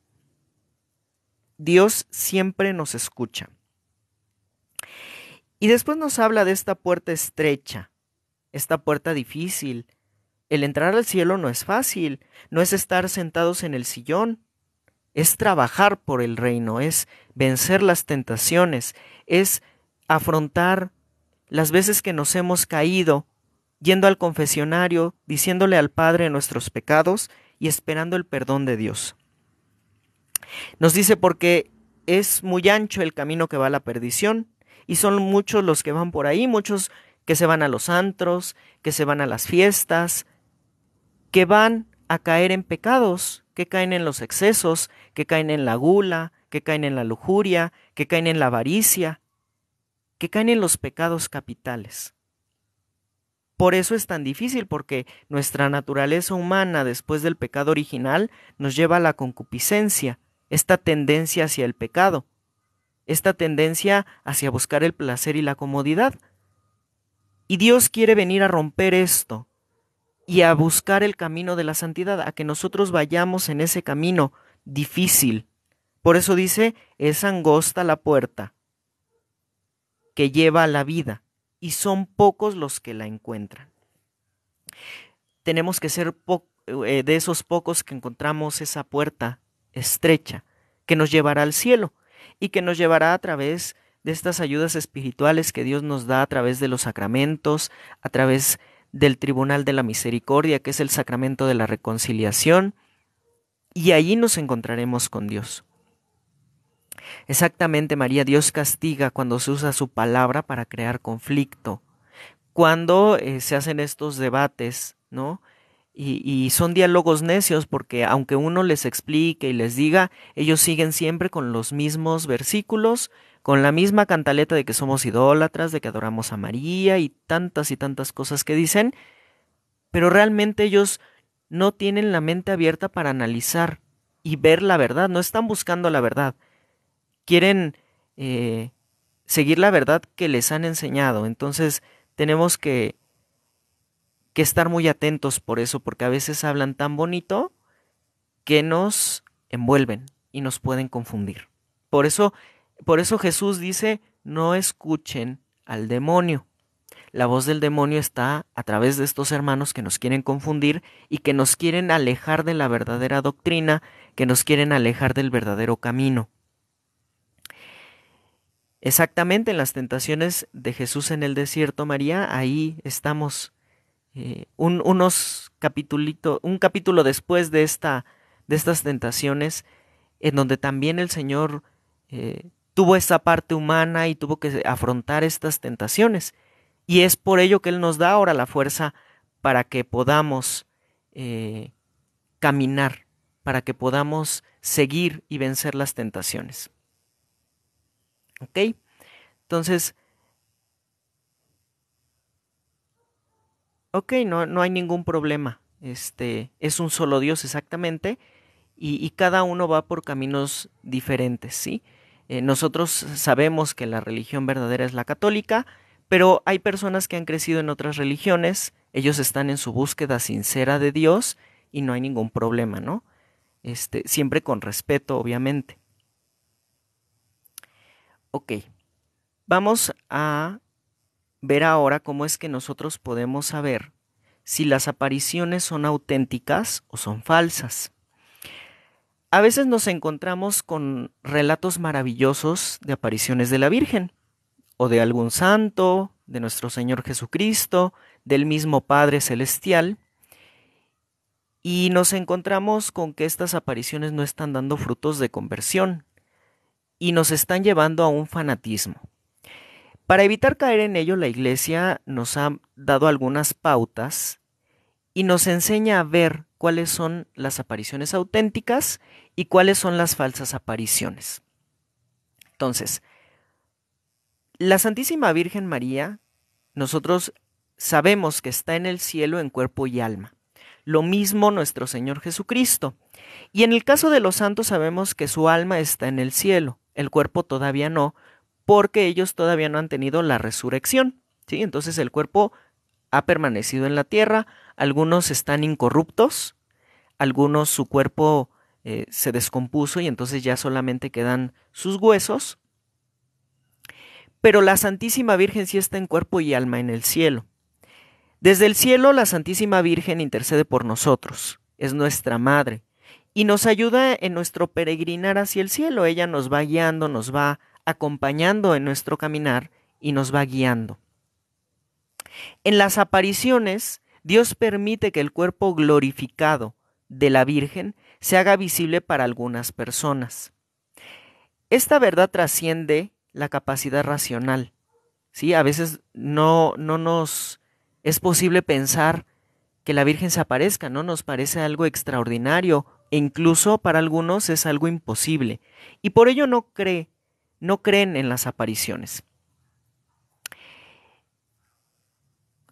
Dios siempre nos escucha. Y después nos habla de esta puerta estrecha, esta puerta difícil. El entrar al cielo no es fácil, no es estar sentados en el sillón, es trabajar por el reino, es vencer las tentaciones, es afrontar las veces que nos hemos caído, yendo al confesionario, diciéndole al Padre nuestros pecados y esperando el perdón de Dios. Nos dice porque es muy ancho el camino que va a la perdición y son muchos los que van por ahí, muchos que se van a los antros, que se van a las fiestas, que van a caer en pecados, que caen en los excesos, que caen en la gula, que caen en la lujuria, que caen en la avaricia, que caen en los pecados capitales. Por eso es tan difícil, porque nuestra naturaleza humana después del pecado original nos lleva a la concupiscencia, esta tendencia hacia el pecado, esta tendencia hacia buscar el placer y la comodidad. Y Dios quiere venir a romper esto y a buscar el camino de la santidad, a que nosotros vayamos en ese camino difícil. Por eso dice, es angosta la puerta que lleva a la vida, y son pocos los que la encuentran. Tenemos que ser de esos pocos que encontramos esa puerta estrecha que nos llevará al cielo y que nos llevará a través de estas ayudas espirituales que Dios nos da a través de los sacramentos, a través del tribunal de la misericordia, que es el sacramento de la reconciliación, y allí nos encontraremos con Dios. Exactamente, María, Dios castiga cuando se usa su palabra para crear conflicto, cuando se hacen estos debates, ¿no? Y son diálogos necios, porque aunque uno les explique y les diga, ellos siguen siempre con los mismos versículos, con la misma cantaleta de que somos idólatras, de que adoramos a María y tantas cosas que dicen, pero realmente ellos no tienen la mente abierta para analizar y ver la verdad, no están buscando la verdad. Quieren seguir la verdad que les han enseñado. Entonces tenemos que estar muy atentos por eso, porque a veces hablan tan bonito que nos envuelven y nos pueden confundir. Por eso Jesús dice, no escuchen al demonio. La voz del demonio está a través de estos hermanos que nos quieren confundir y que nos quieren alejar de la verdadera doctrina, que nos quieren alejar del verdadero camino. exactamente en las tentaciones de Jesús en el desierto, María, ahí estamos un capítulo después de estas tentaciones, en donde también el Señor tuvo esa parte humana y tuvo que afrontar estas tentaciones. Y es por ello que Él nos da ahora la fuerza para que podamos caminar, para que podamos seguir y vencer las tentaciones. ¿Ok? Entonces, ok, no hay ningún problema. Es un solo Dios exactamente, y cada uno va por caminos diferentes, ¿sí? Nosotros sabemos que la religión verdadera es la católica, pero hay personas que han crecido en otras religiones, ellos están en su búsqueda sincera de Dios y no hay ningún problema, ¿no? Siempre con respeto, obviamente. Ok, vamos a ver ahora cómo es que nosotros podemos saber si las apariciones son auténticas o son falsas. A veces nos encontramos con relatos maravillosos de apariciones de la Virgen, o de algún santo, de nuestro Señor Jesucristo, del mismo Padre Celestial, y nos encontramos con que estas apariciones no están dando frutos de conversión, y nos están llevando a un fanatismo. Para evitar caer en ello, la Iglesia nos ha dado algunas pautas y nos enseña a ver cuáles son las apariciones auténticas y cuáles son las falsas apariciones. Entonces, la Santísima Virgen María, nosotros sabemos que está en el cielo en cuerpo y alma. Lo mismo nuestro Señor Jesucristo. Y en el caso de los santos sabemos que su alma está en el cielo, el cuerpo todavía no, porque ellos todavía no han tenido la resurrección, ¿sí? Entonces el cuerpo ha permanecido en la tierra, algunos están incorruptos, algunos su cuerpo se descompuso y entonces ya solamente quedan sus huesos, pero la Santísima Virgen sí está en cuerpo y alma en el cielo. Desde el cielo la Santísima Virgen intercede por nosotros, es nuestra madre, y nos ayuda en nuestro peregrinar hacia el cielo. Ella nos va guiando, nos va acompañando en nuestro caminar y nos va guiando. En las apariciones, Dios permite que el cuerpo glorificado de la Virgen se haga visible para algunas personas. Esta verdad trasciende la capacidad racional, ¿sí? A veces no nos es posible pensar que la Virgen se aparezca, ¿no? Nos parece algo extraordinario e incluso para algunos es algo imposible. Y por ello no creen en las apariciones.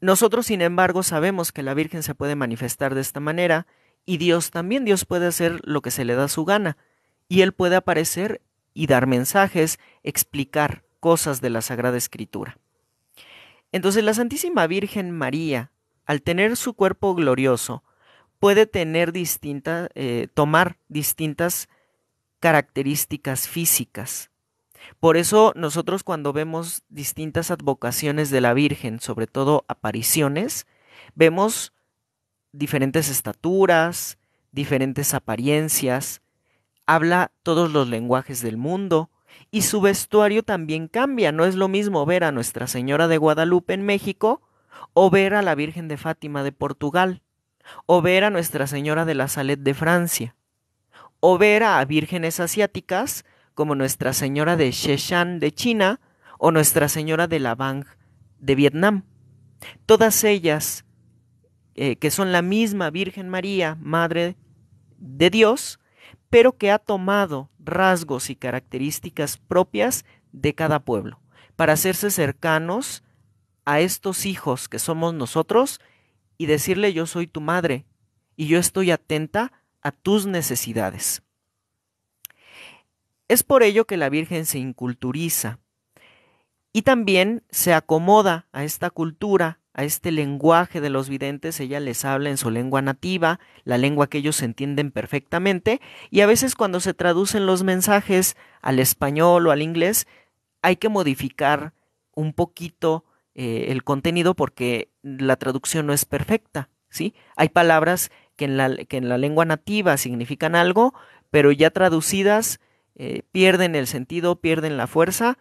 Nosotros, sin embargo, sabemos que la Virgen se puede manifestar de esta manera y Dios también. Dios puede hacer lo que se le da su gana y Él puede aparecer y dar mensajes, explicar cosas de la Sagrada Escritura. Entonces la Santísima Virgen María, al tener su cuerpo glorioso, puede tener tomar distintas características físicas. Por eso nosotros cuando vemos distintas advocaciones de la Virgen, sobre todo apariciones, vemos diferentes estaturas, diferentes apariencias, habla todos los lenguajes del mundo y su vestuario también cambia. No es lo mismo ver a Nuestra Señora de Guadalupe en México o ver a la Virgen de Fátima de Portugal o ver a Nuestra Señora de la Salette de Francia o ver a vírgenes asiáticas como Nuestra Señora de Sheshan de China o Nuestra Señora de La Vang de Vietnam. Todas ellas, que son la misma Virgen María, Madre de Dios, pero que ha tomado rasgos y características propias de cada pueblo, para hacerse cercanos a estos hijos que somos nosotros y decirle: yo soy tu madre y yo estoy atenta a tus necesidades. Es por ello que la Virgen se inculturiza y también se acomoda a esta cultura, a este lenguaje de los videntes. Ella les habla en su lengua nativa, la lengua que ellos entienden perfectamente, y a veces cuando se traducen los mensajes al español o al inglés, hay que modificar un poquito el contenido porque la traducción no es perfecta, ¿sí? Hay palabras que en la lengua nativa significan algo, pero ya traducidas pierden el sentido, pierden la fuerza,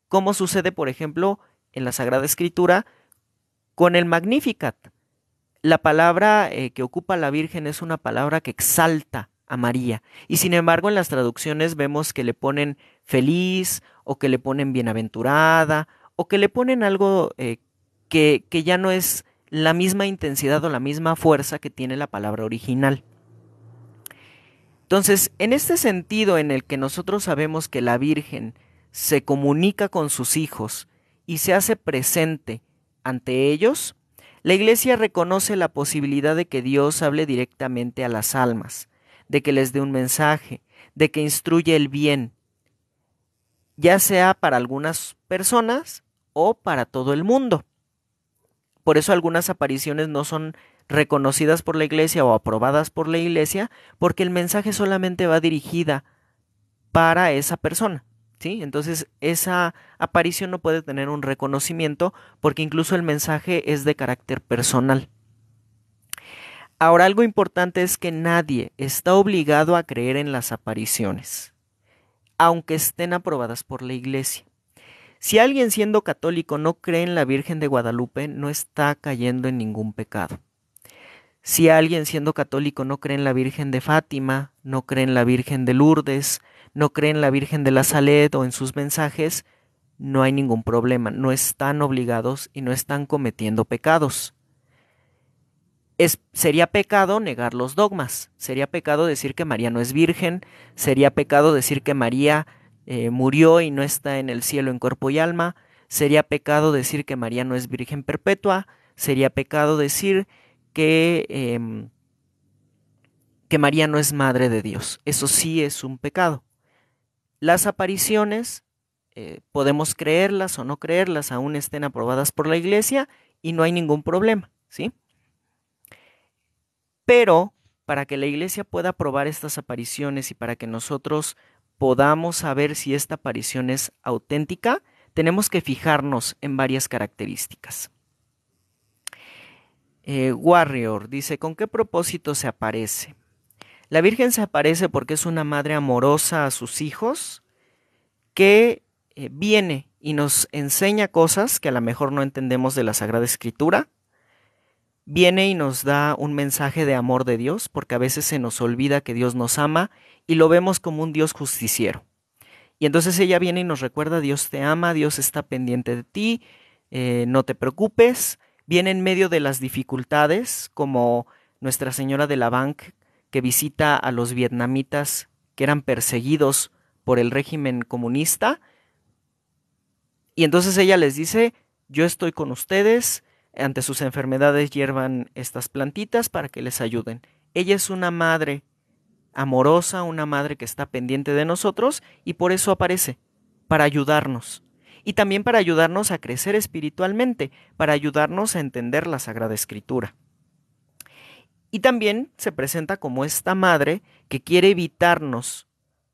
como sucede, por ejemplo, en la Sagrada Escritura con el Magnificat. La palabra que ocupa la Virgen es una palabra que exalta a María, y sin embargo en las traducciones vemos que le ponen feliz, o que le ponen bienaventurada, o que le ponen algo que ya no es la misma intensidad o la misma fuerza que tiene la palabra original. Entonces, en este sentido en el que nosotros sabemos que la Virgen se comunica con sus hijos y se hace presente ante ellos, la Iglesia reconoce la posibilidad de que Dios hable directamente a las almas, de que les dé un mensaje, de que instruye el bien, ya sea para algunas personas o para todo el mundo. Por eso algunas apariciones no son reconocidas por la Iglesia o aprobadas por la Iglesia, porque el mensaje solamente va dirigida para esa persona, ¿sí? Entonces esa aparición no puede tener un reconocimiento porque incluso el mensaje es de carácter personal. Ahora, algo importante es que nadie está obligado a creer en las apariciones, aunque estén aprobadas por la Iglesia. Si alguien siendo católico no cree en la Virgen de Guadalupe, no está cayendo en ningún pecado. Si alguien siendo católico no cree en la Virgen de Fátima, no cree en la Virgen de Lourdes, no cree en la Virgen de la Saled o en sus mensajes, no hay ningún problema, no están obligados y no están cometiendo pecados. Sería pecado negar los dogmas, sería pecado decir que María no es virgen, sería pecado decir que María murió y no está en el cielo en cuerpo y alma, sería pecado decir que María no es virgen perpetua, sería pecado decir que María no es madre de Dios. Eso sí es un pecado. Las apariciones podemos creerlas o no creerlas, aún estén aprobadas por la Iglesia y no hay ningún problema, ¿sí? Pero para que la Iglesia pueda aprobar estas apariciones y para que nosotros podamos saber si esta aparición es auténtica, tenemos que fijarnos en varias características. Warrior dice, ¿con qué propósito se aparece? La Virgen se aparece porque es una madre amorosa a sus hijos que viene y nos enseña cosas que a lo mejor no entendemos de la Sagrada Escritura. Viene y nos da un mensaje de amor de Dios, porque a veces se nos olvida que Dios nos ama y lo vemos como un Dios justiciero. Y entonces ella viene y nos recuerda, Dios te ama, Dios está pendiente de ti, no te preocupes. Viene en medio de las dificultades, como Nuestra Señora de la Banc, que visita a los vietnamitas que eran perseguidos por el régimen comunista. Y entonces ella les dice, yo estoy con ustedes, ante sus enfermedades hiervan estas plantitas para que les ayuden. Ella es una madre amorosa, una madre que está pendiente de nosotros y por eso aparece, para ayudarnos. Y también para ayudarnos a crecer espiritualmente, para ayudarnos a entender la Sagrada Escritura. Y también se presenta como esta madre que quiere evitarnos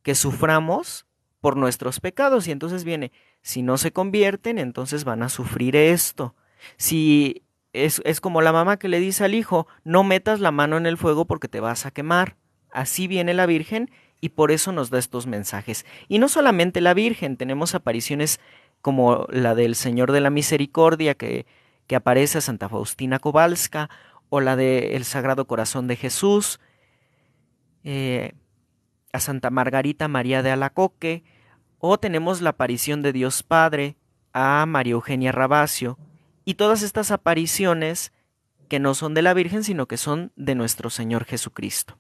que suframos por nuestros pecados. Y entonces viene, si no se convierten, entonces van a sufrir esto. Si es como la mamá que le dice al hijo, no metas la mano en el fuego porque te vas a quemar. Así viene la Virgen y por eso nos da estos mensajes. Y no solamente la Virgen, tenemos apariciones como la del Señor de la Misericordia que aparece a Santa Faustina Kowalska, o la del Sagrado Corazón de Jesús, a Santa Margarita María de Alacoque, o tenemos la aparición de Dios Padre a María Eugenia Rabacio, y todas estas apariciones que no son de la Virgen, sino que son de nuestro Señor Jesucristo.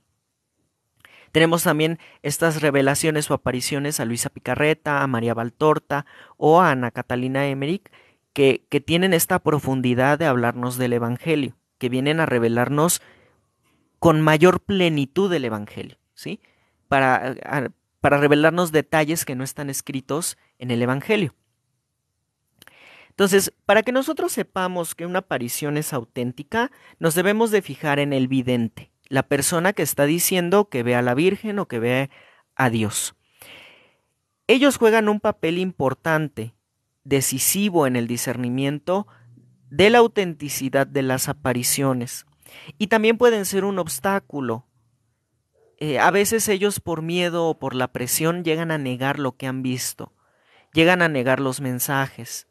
Tenemos también estas revelaciones o apariciones a Luisa Picarreta, a María Valtorta o a Ana Catalina Emmerich, que tienen esta profundidad de hablarnos del Evangelio, que vienen a revelarnos con mayor plenitud del Evangelio, ¿sí? Para revelarnos detalles que no están escritos en el Evangelio. Entonces, para que nosotros sepamos que una aparición es auténtica, nos debemos de fijar en el vidente, la persona que está diciendo que ve a la Virgen o que ve a Dios. Ellos juegan un papel importante, decisivo en el discernimiento de la autenticidad de las apariciones, y también pueden ser un obstáculo. A veces ellos por miedo o por la presión llegan a negar lo que han visto, llegan a negar los mensajes.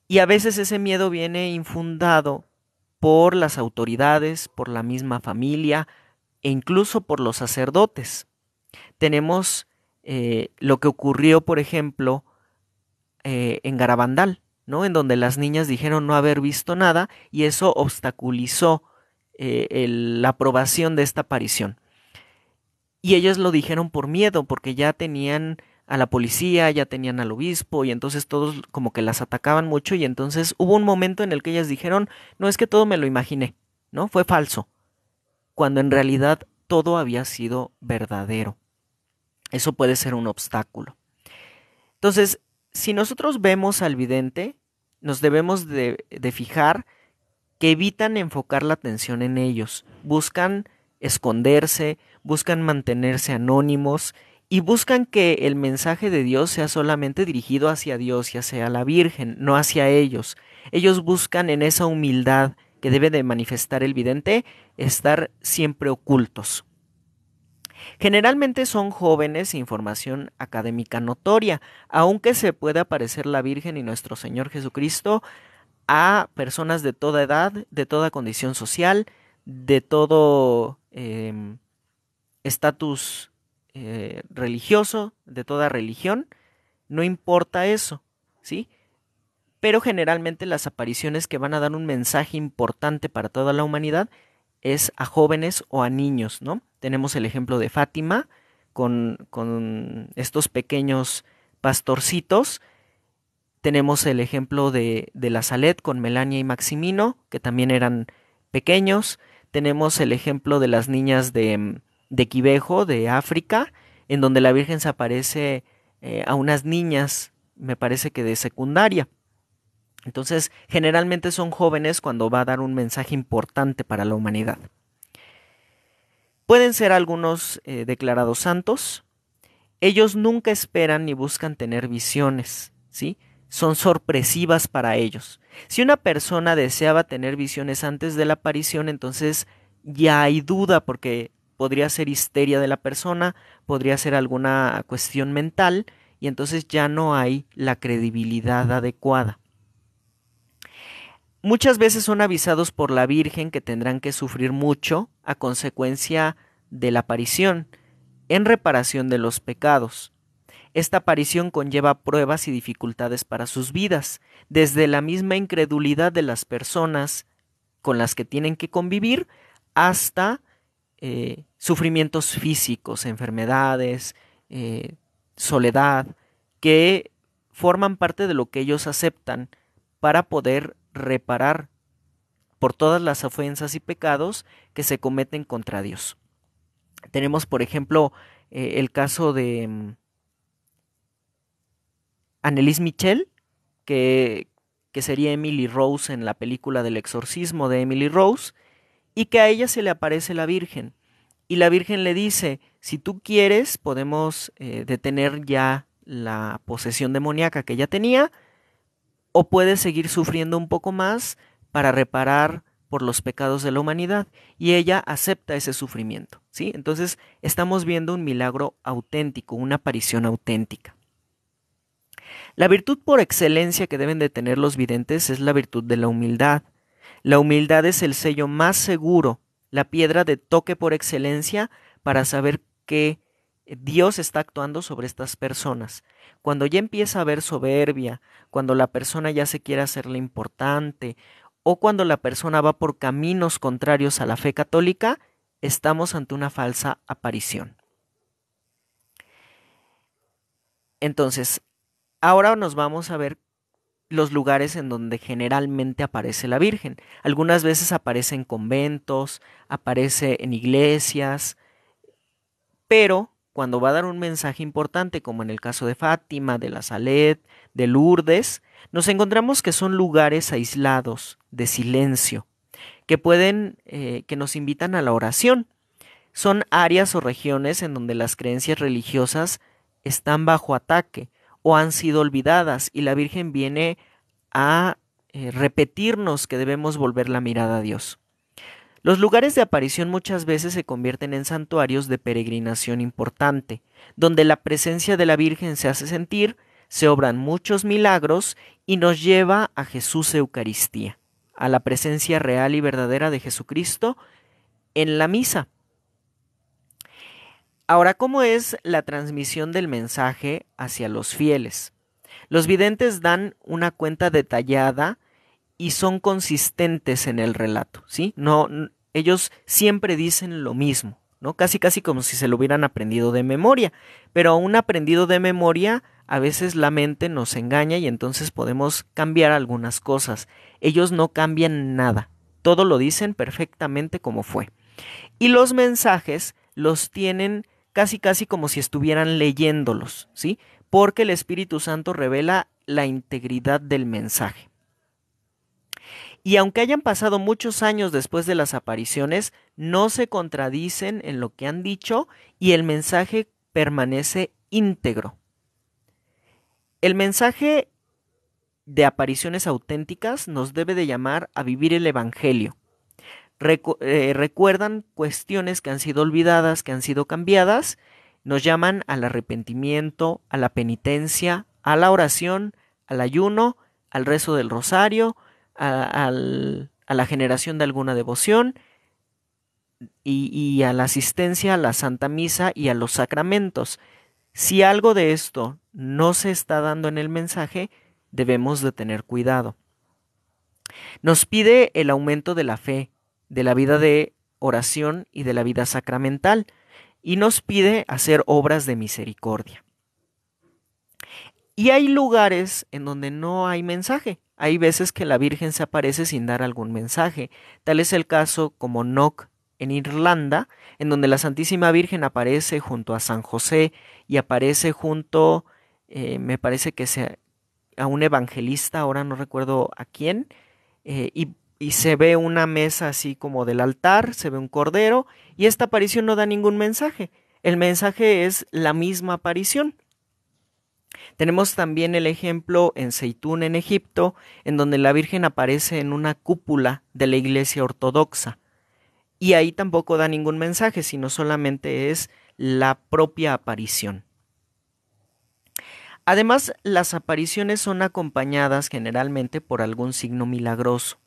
Y a veces ese miedo viene infundado por las autoridades, por la misma familia e incluso por los sacerdotes. Tenemos lo que ocurrió, por ejemplo, en Garabandal, ¿no? En donde las niñas dijeron no haber visto nada y eso obstaculizó la aprobación de esta aparición. Y ellos lo dijeron por miedo, porque ya tenían a la policía, ya tenían al obispo y entonces todos como que las atacaban mucho y entonces hubo un momento en el que ellas dijeron, no, es que todo me lo imaginé, ¿no? Fue falso, cuando en realidad todo había sido verdadero. Eso puede ser un obstáculo. Entonces, si nosotros vemos al vidente, nos debemos de fijar que evitan enfocar la atención en ellos, buscan esconderse, buscan mantenerse anónimos y buscan que el mensaje de Dios sea solamente dirigido hacia Dios y hacia la Virgen, no hacia ellos. Ellos buscan en esa humildad que debe de manifestar el vidente estar siempre ocultos. Generalmente son jóvenes sin formación académica notoria, aunque se puede aparecer la Virgen y nuestro Señor Jesucristo a personas de toda edad, de toda condición social, de todo estatus religioso, de toda religión, no importa eso, ¿sí? Pero generalmente las apariciones que van a dar un mensaje importante para toda la humanidad es a jóvenes o a niños, ¿no? Tenemos el ejemplo de Fátima con estos pequeños pastorcitos. Tenemos el ejemplo de la Salet con Melania y Maximino, que también eran pequeños. Tenemos el ejemplo de las niñas de Quivejo, de África, en donde la Virgen se aparece a unas niñas, me parece que de secundaria. Entonces, generalmente son jóvenes cuando va a dar un mensaje importante para la humanidad. Pueden ser algunos declarados santos. Ellos nunca esperan ni buscan tener visiones, ¿sí? Son sorpresivas para ellos. Si una persona deseaba tener visiones antes de la aparición, entonces ya hay duda porque podría ser histeria de la persona, podría ser alguna cuestión mental y entonces ya no hay la credibilidad adecuada. Muchas veces son avisados por la Virgen que tendrán que sufrir mucho a consecuencia de la aparición, en reparación de los pecados. Esta aparición conlleva pruebas y dificultades para sus vidas, desde la misma incredulidad de las personas con las que tienen que convivir hasta sufrimientos físicos, enfermedades, soledad, que forman parte de lo que ellos aceptan para poder reparar por todas las ofensas y pecados que se cometen contra Dios. Tenemos, por ejemplo, el caso de Anneliese Michel, que sería Emily Rose en la película del exorcismo de Emily Rose, y que a ella se le aparece la Virgen. Y la Virgen le dice, si tú quieres, podemos detener ya la posesión demoníaca que ella tenía, o puedes seguir sufriendo un poco más para reparar por los pecados de la humanidad. Y ella acepta ese sufrimiento, ¿sí? Entonces estamos viendo un milagro auténtico, una aparición auténtica. La virtud por excelencia que deben de tener los videntes es la virtud de la humildad. La humildad es el sello más seguro, la piedra de toque por excelencia para saber que Dios está actuando sobre estas personas. Cuando ya empieza a haber soberbia, cuando la persona ya se quiere hacerle importante o cuando la persona va por caminos contrarios a la fe católica, estamos ante una falsa aparición. Entonces, ahora nos vamos a ver los lugares en donde generalmente aparece la Virgen. Algunas veces aparece en conventos, aparece en iglesias, pero cuando va a dar un mensaje importante, como en el caso de Fátima, de la Salet, de Lourdes, nos encontramos que son lugares aislados, de silencio, que que nos invitan a la oración. Son áreas o regiones en donde las creencias religiosas están bajo ataque o han sido olvidadas y la Virgen viene a repetirnos que debemos volver la mirada a Dios. Los lugares de aparición muchas veces se convierten en santuarios de peregrinación importante, donde la presencia de la Virgen se hace sentir se obran muchos milagros y nos lleva a Jesús Eucaristía, a la presencia real y verdadera de Jesucristo en la misa. Ahora, ¿cómo es la transmisión del mensaje hacia los fieles? Los videntes dan una cuenta detallada y son consistentes en el relato, ¿sí? Ellos siempre dicen lo mismo, ¿no? Casi casi como si se lo hubieran aprendido de memoria, pero aún aprendido de memoria, a veces la mente nos engaña y entonces podemos cambiar algunas cosas. Ellos no cambian nada, todo lo dicen perfectamente como fue. Y los mensajes los tienen casi casi como si estuvieran leyéndolos, ¿sí? Porque el Espíritu Santo revela la integridad del mensaje. Y aunque hayan pasado muchos años después de las apariciones, no se contradicen en lo que han dicho y el mensaje permanece íntegro. El mensaje de apariciones auténticas nos debe de llamar a vivir el Evangelio. Recuerdan cuestiones que han sido olvidadas, que han sido cambiadas, nos llaman al arrepentimiento, a la penitencia, a la oración, al ayuno, al rezo del rosario, a la generación de alguna devoción y a la asistencia a la Santa Misa y a los sacramentos. Si algo de esto no se está dando en el mensaje, debemos de tener cuidado. Nos pide el aumento de la fe, de la vida de oración y de la vida sacramental, y nos pide hacer obras de misericordia. Y hay lugares en donde no hay mensaje. Hay veces que la Virgen se aparece sin dar algún mensaje. Tal es el caso como Knock en Irlanda, en donde la Santísima Virgen aparece junto a San José y aparece junto, me parece que a un evangelista, ahora no recuerdo a quién, y se ve una mesa así como del altar, se ve un cordero, y esta aparición no da ningún mensaje. El mensaje es la misma aparición. Tenemos también el ejemplo en Zeitún, en Egipto, en donde la Virgen aparece en una cúpula de la Iglesia Ortodoxa. Y ahí tampoco da ningún mensaje, sino solamente es la propia aparición. Además, las apariciones son acompañadas generalmente por algún signo milagroso,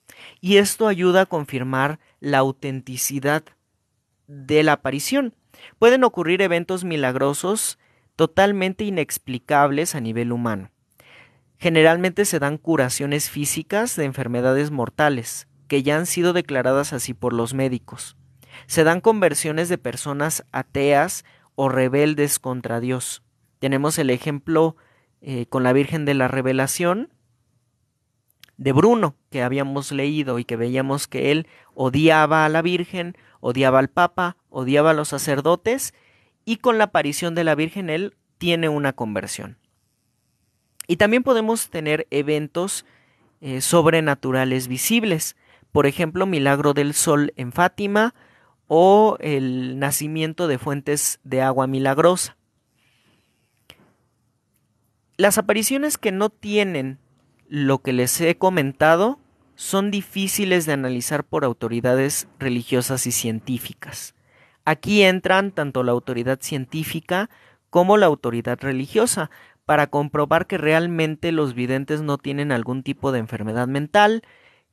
y esto ayuda a confirmar la autenticidad de la aparición. Pueden ocurrir eventos milagrosos totalmente inexplicables a nivel humano. Generalmente se dan curaciones físicas de enfermedades mortales, que ya han sido declaradas así por los médicos. Se dan conversiones de personas ateas o rebeldes contra Dios. Tenemos el ejemplo con la Virgen de la Revelación de Bruno, que habíamos leído y que veíamos que él odiaba a la Virgen, odiaba al Papa, odiaba a los sacerdotes, y con la aparición de la Virgen él tiene una conversión. Y también podemos tener eventos sobrenaturales visibles, por ejemplo, milagro del sol en Fátima o el nacimiento de fuentes de agua milagrosa. Las apariciones que no tienen lo que les he comentado son difíciles de analizar por autoridades religiosas y científicas. Aquí entran tanto la autoridad científica como la autoridad religiosa para comprobar que realmente los videntes no tienen algún tipo de enfermedad mental,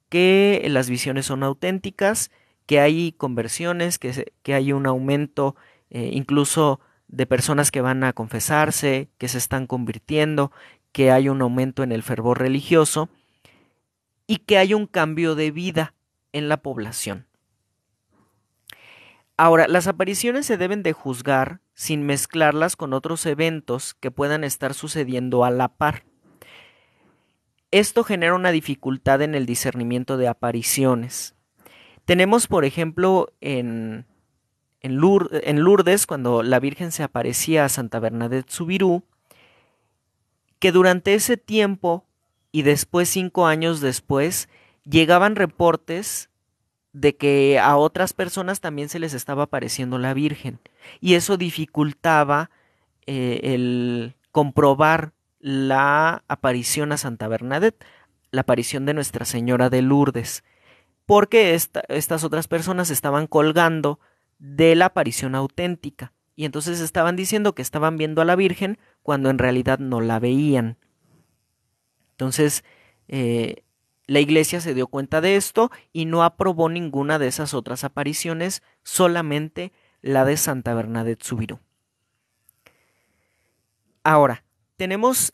que las visiones son auténticas, que hay conversiones, que hay un aumento incluso de personas que van a confesarse, que se están convirtiendo, que hay un aumento en el fervor religioso y que hay un cambio de vida en la población. Ahora, las apariciones se deben de juzgar sin mezclarlas con otros eventos que puedan estar sucediendo a la par. Esto genera una dificultad en el discernimiento de apariciones. Tenemos, por ejemplo, en Lourdes, cuando la Virgen se aparecía a Santa Bernadette Soubirous, que durante ese tiempo y después 5 años después llegaban reportes de que a otras personas también se les estaba apareciendo la Virgen, y eso dificultaba el comprobar la aparición a Santa Bernadette, la aparición de Nuestra Señora de Lourdes, porque estas otras personas estaban colgando de la aparición auténtica y entonces estaban diciendo que estaban viendo a la Virgen, cuando en realidad no la veían. Entonces, la iglesia se dio cuenta de esto y no aprobó ninguna de esas otras apariciones, solamente la de Santa Bernadette Soubirous. Ahora, tenemos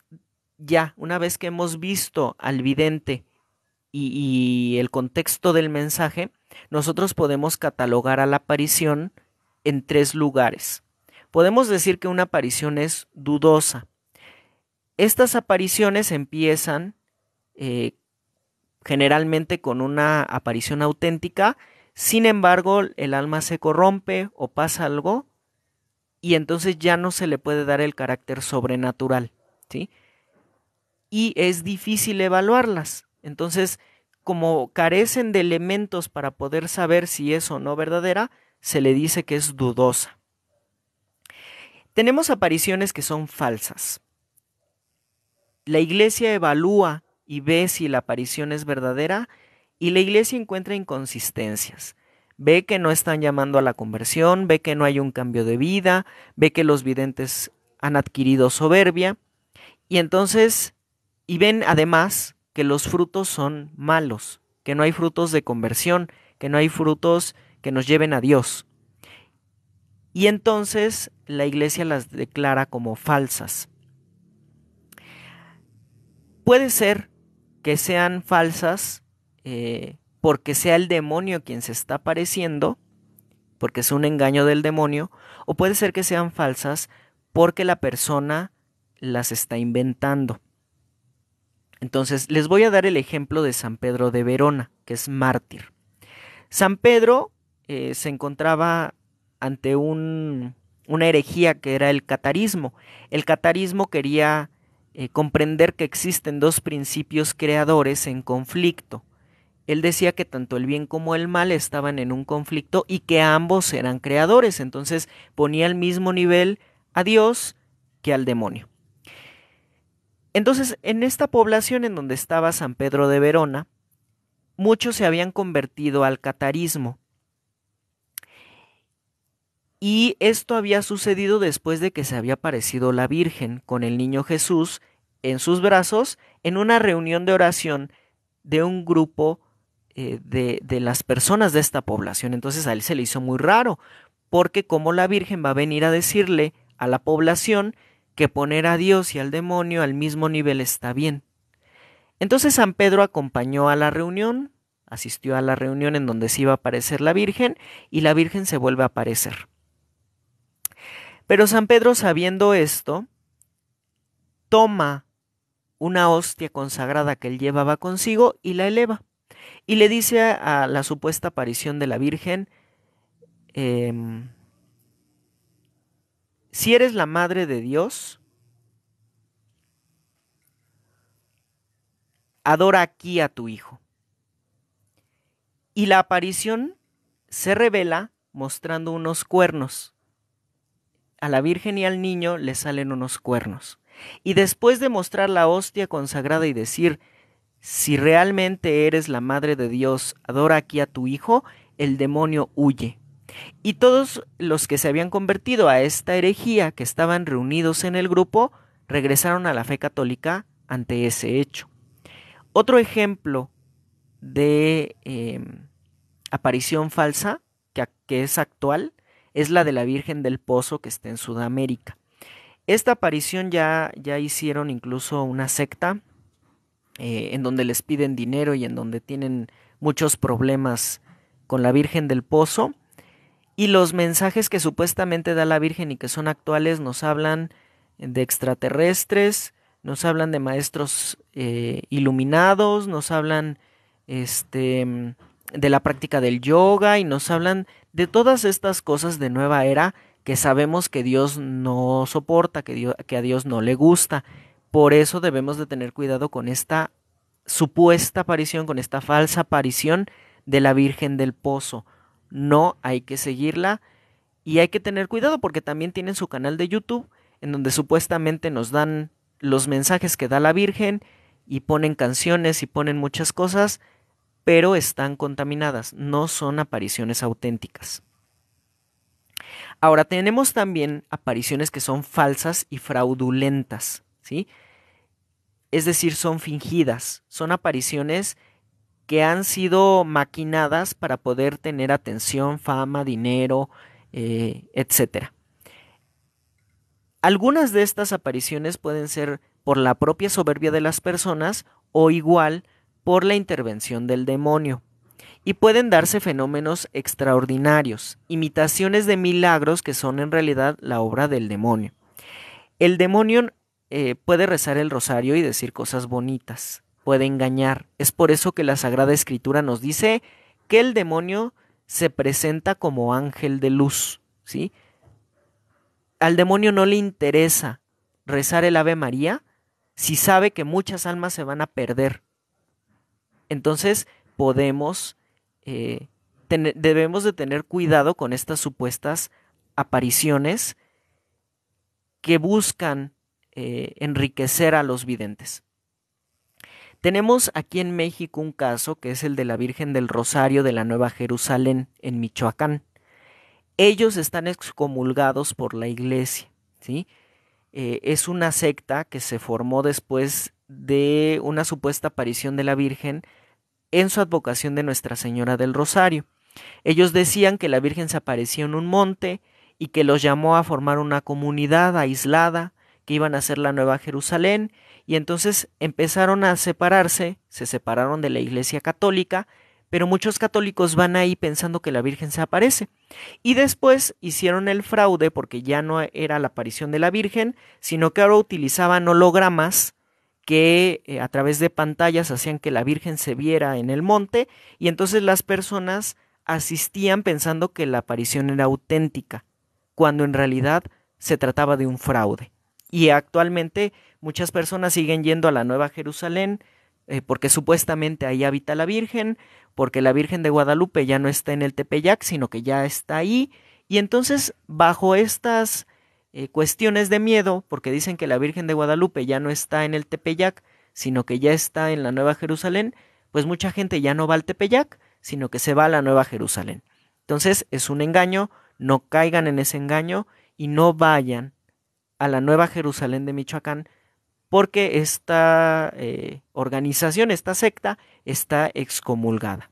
ya, una vez que hemos visto al vidente y el contexto del mensaje, nosotros podemos catalogar a la aparición en 3 lugares. Podemos decir que una aparición es dudosa. Estas apariciones empiezan generalmente con una aparición auténtica, sin embargo el alma se corrompe o pasa algo y entonces ya no se le puede dar el carácter sobrenatural, ¿sí? Y es difícil evaluarlas. Entonces, como carecen de elementos para poder saber si es o no verdadera, se le dice que es dudosa. Tenemos apariciones que son falsas. La iglesia evalúa y ve si la aparición es verdadera y la iglesia encuentra inconsistencias. Ve que no están llamando a la conversión, ve que no hay un cambio de vida, ve que los videntes han adquirido soberbia y entonces, y ven además que los frutos son malos, que no hay frutos de conversión, que no hay frutos que nos lleven a Dios. Y entonces la iglesia las declara como falsas. Puede ser que sean falsas porque sea el demonio quien se está apareciendo, porque es un engaño del demonio, o puede ser que sean falsas porque la persona las está inventando. Entonces, les voy a dar el ejemplo de San Pedro de Verona, que es mártir. San Pedro se encontraba ante una herejía que era el catarismo. El catarismo quería comprender que existen 2 principios creadores en conflicto. Él decía que tanto el bien como el mal estaban en un conflicto y que ambos eran creadores. Entonces ponía al mismo nivel a Dios que al demonio. Entonces, en esta población en donde estaba San Pedro de Verona, muchos se habían convertido al catarismo. Y esto había sucedido después de que se había aparecido la Virgen con el niño Jesús en sus brazos en una reunión de oración de un grupo de las personas de esta población. Entonces a él se le hizo muy raro, porque como la Virgen va a venir a decirle a la población que poner a Dios y al demonio al mismo nivel está bien. Entonces San Pedro acompañó a la reunión, asistió a la reunión en donde se iba a aparecer la Virgen y la Virgen se vuelve a aparecer. Pero San Pedro, sabiendo esto, toma una hostia consagrada que él llevaba consigo y la eleva. Y le dice a la supuesta aparición de la Virgen, si eres la madre de Dios, adora aquí a tu hijo. Y la aparición se revela mostrando unos cuernos. A la Virgen y al niño le salen unos cuernos. Y después de mostrar la hostia consagrada y decir, si realmente eres la madre de Dios, adora aquí a tu hijo, el demonio huye. Y todos los que se habían convertido a esta herejía, que estaban reunidos en el grupo, regresaron a la fe católica ante ese hecho. Otro ejemplo de aparición falsa, que es actual, es la de la Virgen del Pozo, que está en Sudamérica. Esta aparición ya hicieron incluso una secta en donde les piden dinero y en donde tienen muchos problemas con la Virgen del Pozo. Y los mensajes que supuestamente da la Virgen y que son actuales nos hablan de extraterrestres, nos hablan de maestros iluminados, nos hablan de la práctica del yoga y nos hablan de todas estas cosas de nueva era que sabemos que Dios no soporta, que a Dios no le gusta. Por eso debemos de tener cuidado con esta supuesta aparición, con esta falsa aparición de la Virgen del Pozo. No hay que seguirla y hay que tener cuidado porque también tienen su canal de YouTube en donde supuestamente nos dan los mensajes que da la Virgen y ponen canciones y ponen muchas cosas, pero están contaminadas, no son apariciones auténticas. Ahora tenemos también apariciones que son falsas y fraudulentas, ¿sí? Es decir, son fingidas, son apariciones que han sido maquinadas para poder tener atención, fama, dinero, etcétera. Algunas de estas apariciones pueden ser por la propia soberbia de las personas o igual por la intervención del demonio. Y pueden darse fenómenos extraordinarios, imitaciones de milagros que son en realidad la obra del demonio. El demonio puede rezar el rosario y decir cosas bonitas, puede engañar. Es por eso que la Sagrada Escritura nos dice que el demonio se presenta como ángel de luz, ¿sí? Al demonio no le interesa rezar el Ave María si sabe que muchas almas se van a perder. Entonces podemos, debemos de tener cuidado con estas supuestas apariciones que buscan enriquecer a los videntes. Tenemos aquí en México un caso que es el de la Virgen del Rosario de la Nueva Jerusalén en Michoacán. Ellos están excomulgados por la iglesia, ¿sí? Es una secta que se formó después de una supuesta aparición de la Virgen en su advocación de Nuestra Señora del Rosario. Ellos decían que la Virgen se apareció en un monte y que los llamó a formar una comunidad aislada, que iban a ser la Nueva Jerusalén, y entonces empezaron a separarse, se separaron de la Iglesia Católica, pero muchos católicos van ahí pensando que la Virgen se aparece. Y después hicieron el fraude porque ya no era la aparición de la Virgen, sino que ahora utilizaban hologramas que a través de pantallas hacían que la Virgen se viera en el monte, y entonces las personas asistían pensando que la aparición era auténtica, cuando en realidad se trataba de un fraude. Y actualmente muchas personas siguen yendo a la Nueva Jerusalén porque supuestamente ahí habita la Virgen, porque la Virgen de Guadalupe ya no está en el Tepeyac, sino que ya está ahí. Y entonces, bajo estas cuestiones de miedo, porque dicen que la Virgen de Guadalupe ya no está en el Tepeyac, sino que ya está en la Nueva Jerusalén, pues mucha gente ya no va al Tepeyac, sino que se va a la Nueva Jerusalén. Entonces es un engaño, no caigan en ese engaño y no vayan a la Nueva Jerusalén de Michoacán, porque esta organización, esta secta, está excomulgada.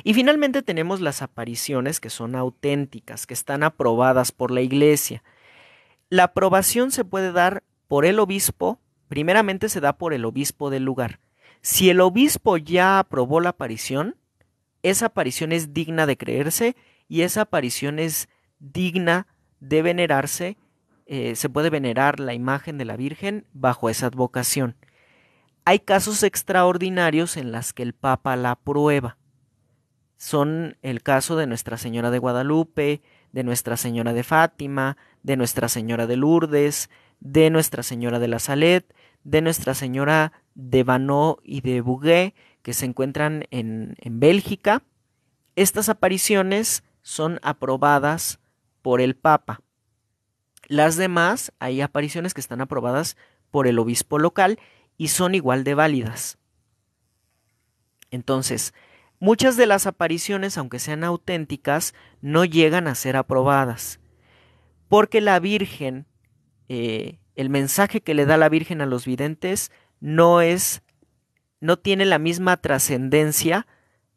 Y finalmente tenemos las apariciones que son auténticas, que están aprobadas por la iglesia. La aprobación se puede dar por el obispo, primeramente se da por el obispo del lugar. Si el obispo ya aprobó la aparición, esa aparición es digna de creerse y esa aparición es digna de venerarse. Se puede venerar la imagen de la Virgen bajo esa advocación. Hay casos extraordinarios en los que el Papa la aprueba. Son el caso de Nuestra Señora de Guadalupe, de Nuestra Señora de Fátima, de Nuestra Señora de Lourdes, de Nuestra Señora de la Salet, de Nuestra Señora de Vanneau y de Bouguer, que se encuentran en Bélgica. Estas apariciones son aprobadas por el Papa. Las demás, hay apariciones que están aprobadas por el obispo local y son igual de válidas. Entonces, muchas de las apariciones, aunque sean auténticas, no llegan a ser aprobadas, porque la Virgen, el mensaje que le da la Virgen a los videntes no tiene la misma trascendencia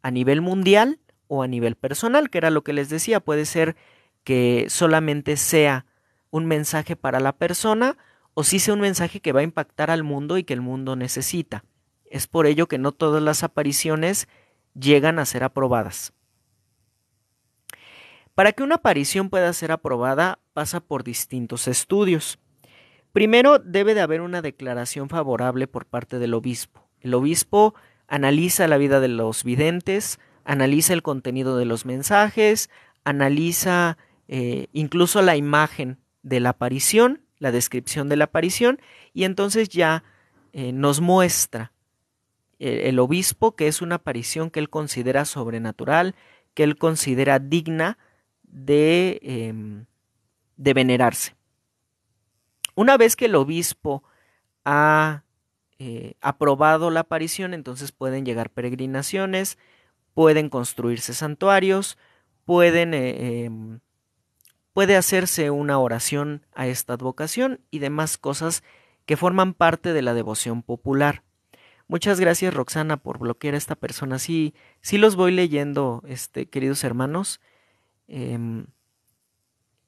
a nivel mundial o a nivel personal, que era lo que les decía. Puede ser que solamente sea un mensaje para la persona, o sí sea un mensaje que va a impactar al mundo y que el mundo necesita. Es por ello que no todas las apariciones llegan a ser aprobadas. Para que una aparición pueda ser aprobada, pasa por distintos estudios. Primero, debe de haber una declaración favorable por parte del obispo. El obispo analiza la vida de los videntes, analiza el contenido de los mensajes, analiza incluso la imagen de la aparición, la descripción de la aparición, y entonces ya nos muestra el obispo que es una aparición que él considera sobrenatural, que él considera digna de venerarse. Una vez que el obispo ha aprobado la aparición, entonces pueden llegar peregrinaciones, pueden construirse santuarios, pueden puede hacerse una oración a esta advocación y demás cosas que forman parte de la devoción popular. Muchas gracias, Roxana, por bloquear a esta persona. Sí, sí los voy leyendo, queridos hermanos, em,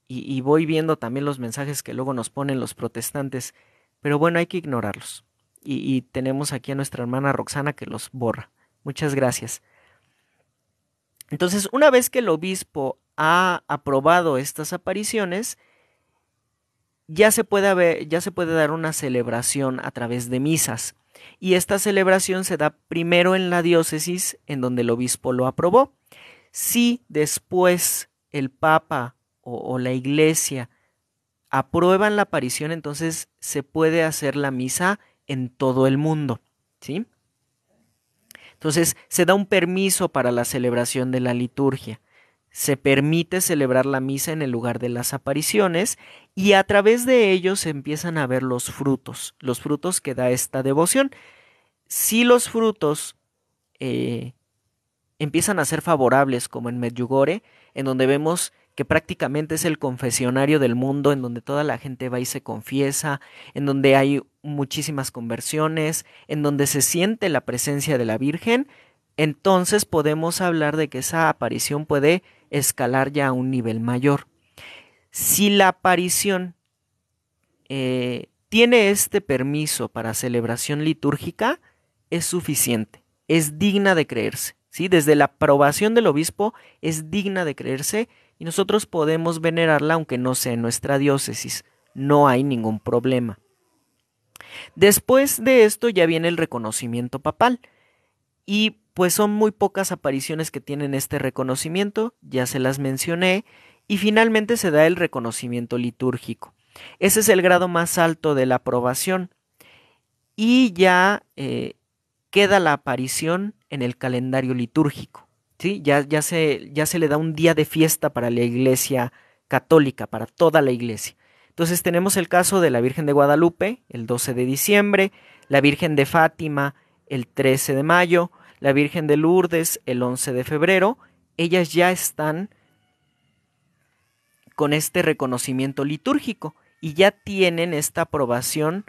y voy viendo también los mensajes que luego nos ponen los protestantes, pero bueno, hay que ignorarlos. Y tenemos aquí a nuestra hermana Roxana que los borra. Muchas gracias. Entonces, una vez que el obispo ha aprobado estas apariciones, ya se puede dar una celebración a través de misas. Y esta celebración se da primero en la diócesis en donde el obispo lo aprobó. Si después el Papa o la Iglesia aprueban la aparición, entonces se puede hacer la misa en todo el mundo, ¿sí? Entonces se da un permiso para la celebración de la liturgia. Se permite celebrar la misa en el lugar de las apariciones y a través de ellos se empiezan a ver los frutos que da esta devoción. Si los frutos empiezan a ser favorables, como en Medjugorje, en donde vemos que prácticamente es el confesionario del mundo, en donde toda la gente va y se confiesa, en donde hay muchísimas conversiones, en donde se siente la presencia de la Virgen, entonces podemos hablar de que esa aparición puede escalar ya a un nivel mayor. Si la aparición tiene este permiso para celebración litúrgica, es suficiente, es digna de creerse, ¿sí? Desde la aprobación del obispo es digna de creerse y nosotros podemos venerarla aunque no sea en nuestra diócesis, no hay ningún problema. Después de esto ya viene el reconocimiento papal y pues son muy pocas apariciones que tienen este reconocimiento, ya se las mencioné, y finalmente se da el reconocimiento litúrgico. Ese es el grado más alto de la aprobación y ya queda la aparición en el calendario litúrgico, ¿sí? Ya se le da un día de fiesta para la Iglesia católica, para toda la Iglesia. Entonces tenemos el caso de la Virgen de Guadalupe, el 12 de diciembre, la Virgen de Fátima, el 13 de mayo, la Virgen de Lourdes, el 11 de febrero. Ellas ya están con este reconocimiento litúrgico y ya tienen esta aprobación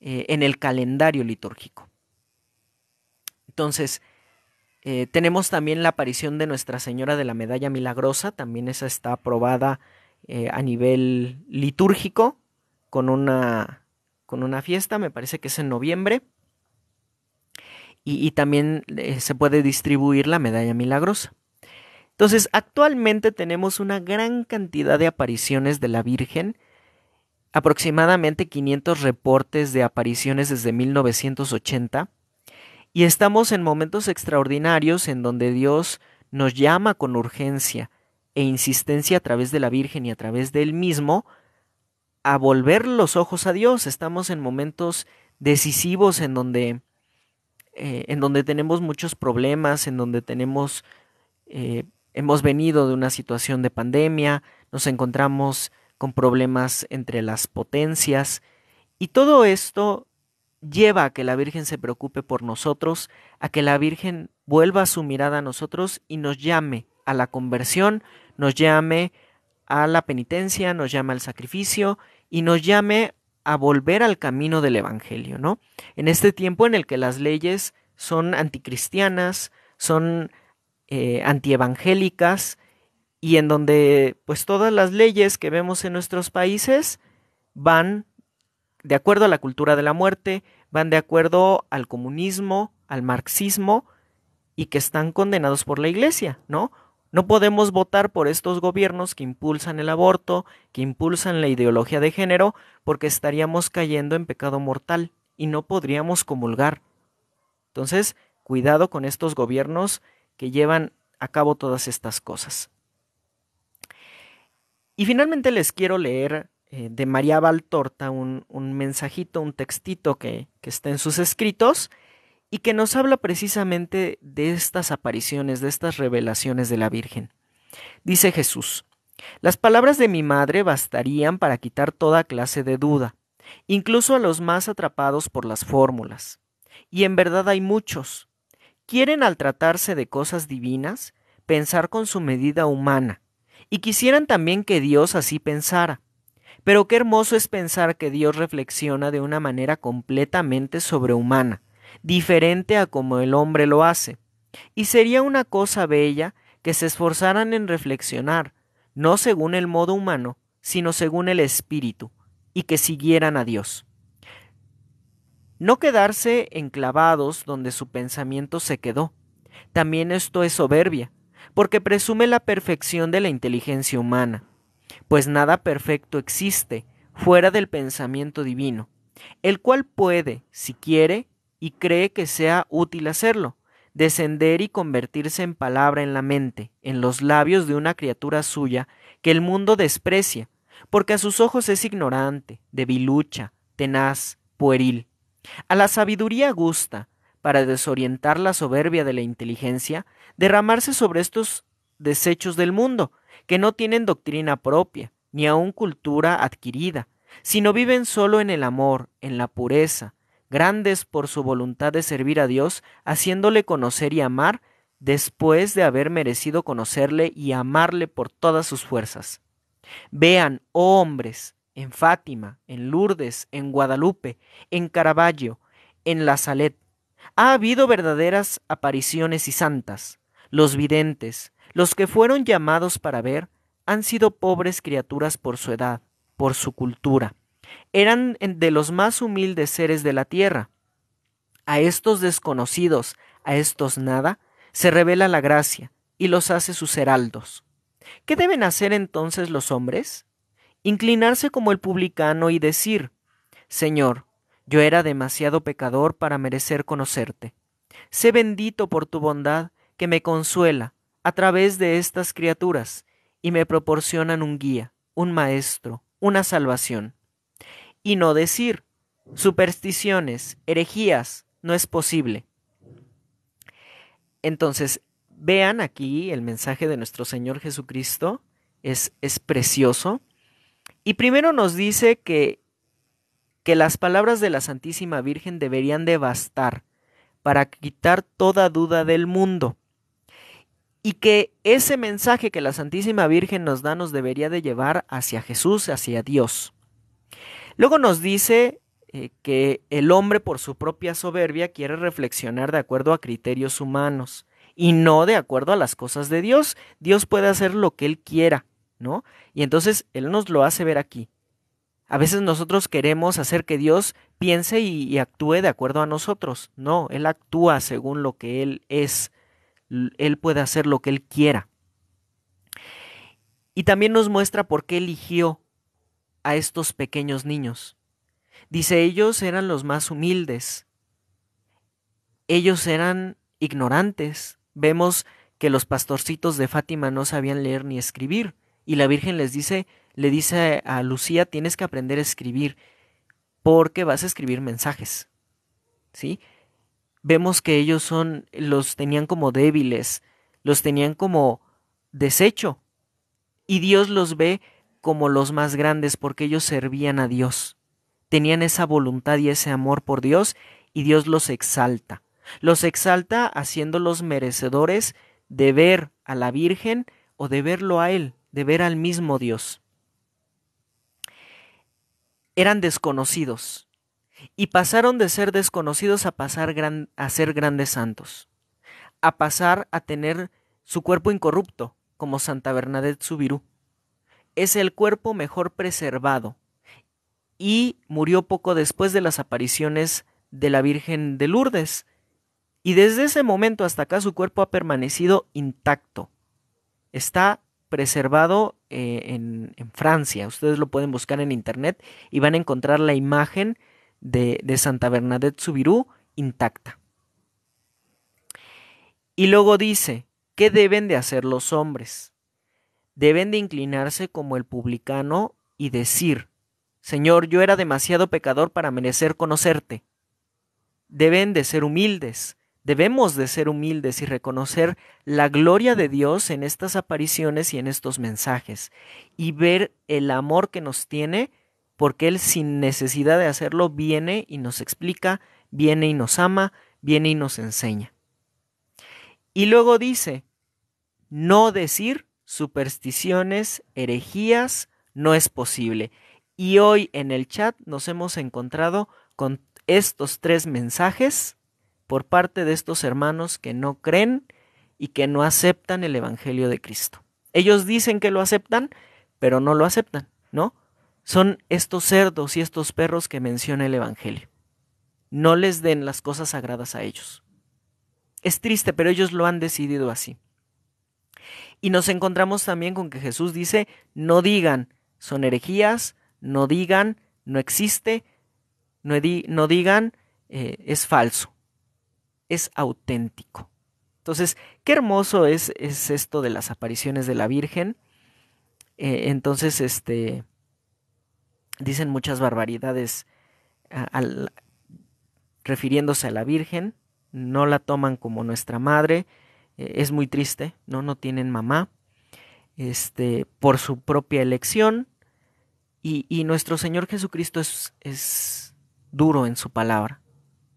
en el calendario litúrgico. Entonces, tenemos también la aparición de Nuestra Señora de la Medalla Milagrosa, también esa está aprobada a nivel litúrgico con una fiesta, me parece que es en noviembre, y también se puede distribuir la Medalla Milagrosa. Entonces, actualmente tenemos una gran cantidad de apariciones de la Virgen, aproximadamente 500 reportes de apariciones desde 1980, y estamos en momentos extraordinarios en donde Dios nos llama con urgencia e insistencia a través de la Virgen y a través de Él mismo a volver los ojos a Dios. Estamos en momentos decisivos en donde tenemos muchos problemas, en donde hemos venido de una situación de pandemia, nos encontramos con problemas entre las potencias y todo esto lleva a que la Virgen se preocupe por nosotros, a que la Virgen vuelva su mirada a nosotros y nos llame a la conversión, nos llame a la penitencia, nos llame al sacrificio y nos llame a volver al camino del Evangelio, ¿no? En este tiempo en el que las leyes son anticristianas, son antievangélicas y en donde pues todas las leyes que vemos en nuestros países van de acuerdo a la cultura de la muerte, van de acuerdo al comunismo, al marxismo y que están condenados por la Iglesia, ¿no? No podemos votar por estos gobiernos que impulsan el aborto, que impulsan la ideología de género, porque estaríamos cayendo en pecado mortal y no podríamos comulgar. Entonces, cuidado con estos gobiernos que llevan a cabo todas estas cosas. Y finalmente les quiero leer de María Valtorta un mensajito, un textito que está en sus escritos y que nos habla precisamente de estas apariciones, de estas revelaciones de la Virgen. Dice Jesús: las palabras de mi madre bastarían para quitar toda clase de duda, incluso a los más atrapados por las fórmulas. Y en verdad hay muchos. Quieren, al tratarse de cosas divinas, pensar con su medida humana, y quisieran también que Dios así pensara. Pero qué hermoso es pensar que Dios reflexiona de una manera completamente sobrehumana, diferente a como el hombre lo hace. Y sería una cosa bella que se esforzaran en reflexionar, no según el modo humano, sino según el espíritu, y que siguieran a Dios. No quedarse enclavados donde su pensamiento se quedó. También esto es soberbia, porque presume la perfección de la inteligencia humana, pues nada perfecto existe fuera del pensamiento divino, el cual puede, si quiere, y cree que sea útil hacerlo, descender y convertirse en palabra en la mente, en los labios de una criatura suya que el mundo desprecia, porque a sus ojos es ignorante, debilucha, tenaz, pueril. A la sabiduría gusta, para desorientar la soberbia de la inteligencia, derramarse sobre estos desechos del mundo, que no tienen doctrina propia, ni aun cultura adquirida, sino viven solo en el amor, en la pureza, grandes por su voluntad de servir a Dios, haciéndole conocer y amar, después de haber merecido conocerle y amarle por todas sus fuerzas. Vean, oh hombres, en Fátima, en Lourdes, en Guadalupe, en Caravaggio, en La Salette, ha habido verdaderas apariciones y santas. Los videntes, los que fueron llamados para ver, han sido pobres criaturas por su edad, por su cultura. Eran de los más humildes seres de la tierra. A estos desconocidos, a estos nada, se revela la gracia y los hace sus heraldos. ¿Qué deben hacer entonces los hombres? Inclinarse como el publicano y decir: Señor, yo era demasiado pecador para merecer conocerte. Sé bendito por tu bondad que me consuela a través de estas criaturas y me proporcionan un guía, un maestro, una salvación. Y no decir: supersticiones, herejías, no es posible. Entonces, vean aquí el mensaje de nuestro Señor Jesucristo, es precioso. Y primero nos dice que las palabras de la Santísima Virgen deberían de bastar para quitar toda duda del mundo, y que ese mensaje que la Santísima Virgen nos da nos debería de llevar hacia Jesús, hacia Dios. Luego nos dice que el hombre por su propia soberbia quiere reflexionar de acuerdo a criterios humanos y no de acuerdo a las cosas de Dios. Dios puede hacer lo que Él quiera, ¿no? Y entonces Él nos lo hace ver aquí. A veces nosotros queremos hacer que Dios piense y actúe de acuerdo a nosotros. No, Él actúa según lo que Él es. Él puede hacer lo que Él quiera. Y también nos muestra por qué eligió a estos pequeños niños. Dice, ellos eran los más humildes. Ellos eran ignorantes. Vemos que los pastorcitos de Fátima no sabían leer ni escribir. Y la Virgen le dice a Lucía: tienes que aprender a escribir porque vas a escribir mensajes, ¿sí? Vemos que ellos los tenían como débiles, los tenían como desecho, y Dios los ve como los más grandes porque ellos servían a Dios. Tenían esa voluntad y ese amor por Dios, y Dios los exalta. Los exalta haciéndolos merecedores de ver a la Virgen o de verlo a Él, de ver al mismo Dios. Eran desconocidos y pasaron de ser desconocidos a pasar a ser grandes santos, a pasar a tener su cuerpo incorrupto, como Santa Bernadette Soubirous. Es el cuerpo mejor preservado y murió poco después de las apariciones de la Virgen de Lourdes. Y desde ese momento hasta acá su cuerpo ha permanecido intacto. Está preservado en Francia. Ustedes lo pueden buscar en internet y van a encontrar la imagen de Santa Bernadette Soubirous intacta. Y luego dice, ¿qué deben de hacer los hombres? Deben de inclinarse como el publicano y decir: Señor, yo era demasiado pecador para merecer conocerte. Deben de ser humildes. Debemos de ser humildes y reconocer la gloria de Dios en estas apariciones y en estos mensajes, y ver el amor que nos tiene, porque Él, sin necesidad de hacerlo, viene y nos explica, viene y nos ama, viene y nos enseña. Y luego dice, no decir supersticiones, herejías, no es posible. Y hoy en el chat nos hemos encontrado con estos 3 mensajes por parte de estos hermanos que no creen y que no aceptan el Evangelio de Cristo. Ellos dicen que lo aceptan, pero no lo aceptan, ¿no? Son estos cerdos y estos perros que menciona el Evangelio. No les den las cosas sagradas a ellos. Es triste, pero ellos lo han decidido así. Y nos encontramos también con que Jesús dice, no digan, son herejías, no digan, no existe, no digan, es falso, es auténtico. Entonces, qué hermoso es esto de las apariciones de la Virgen. Entonces, dicen muchas barbaridades refiriéndose a la Virgen, no la toman como nuestra madre, es muy triste, no tienen mamá, por su propia elección, y nuestro Señor Jesucristo es duro en su palabra.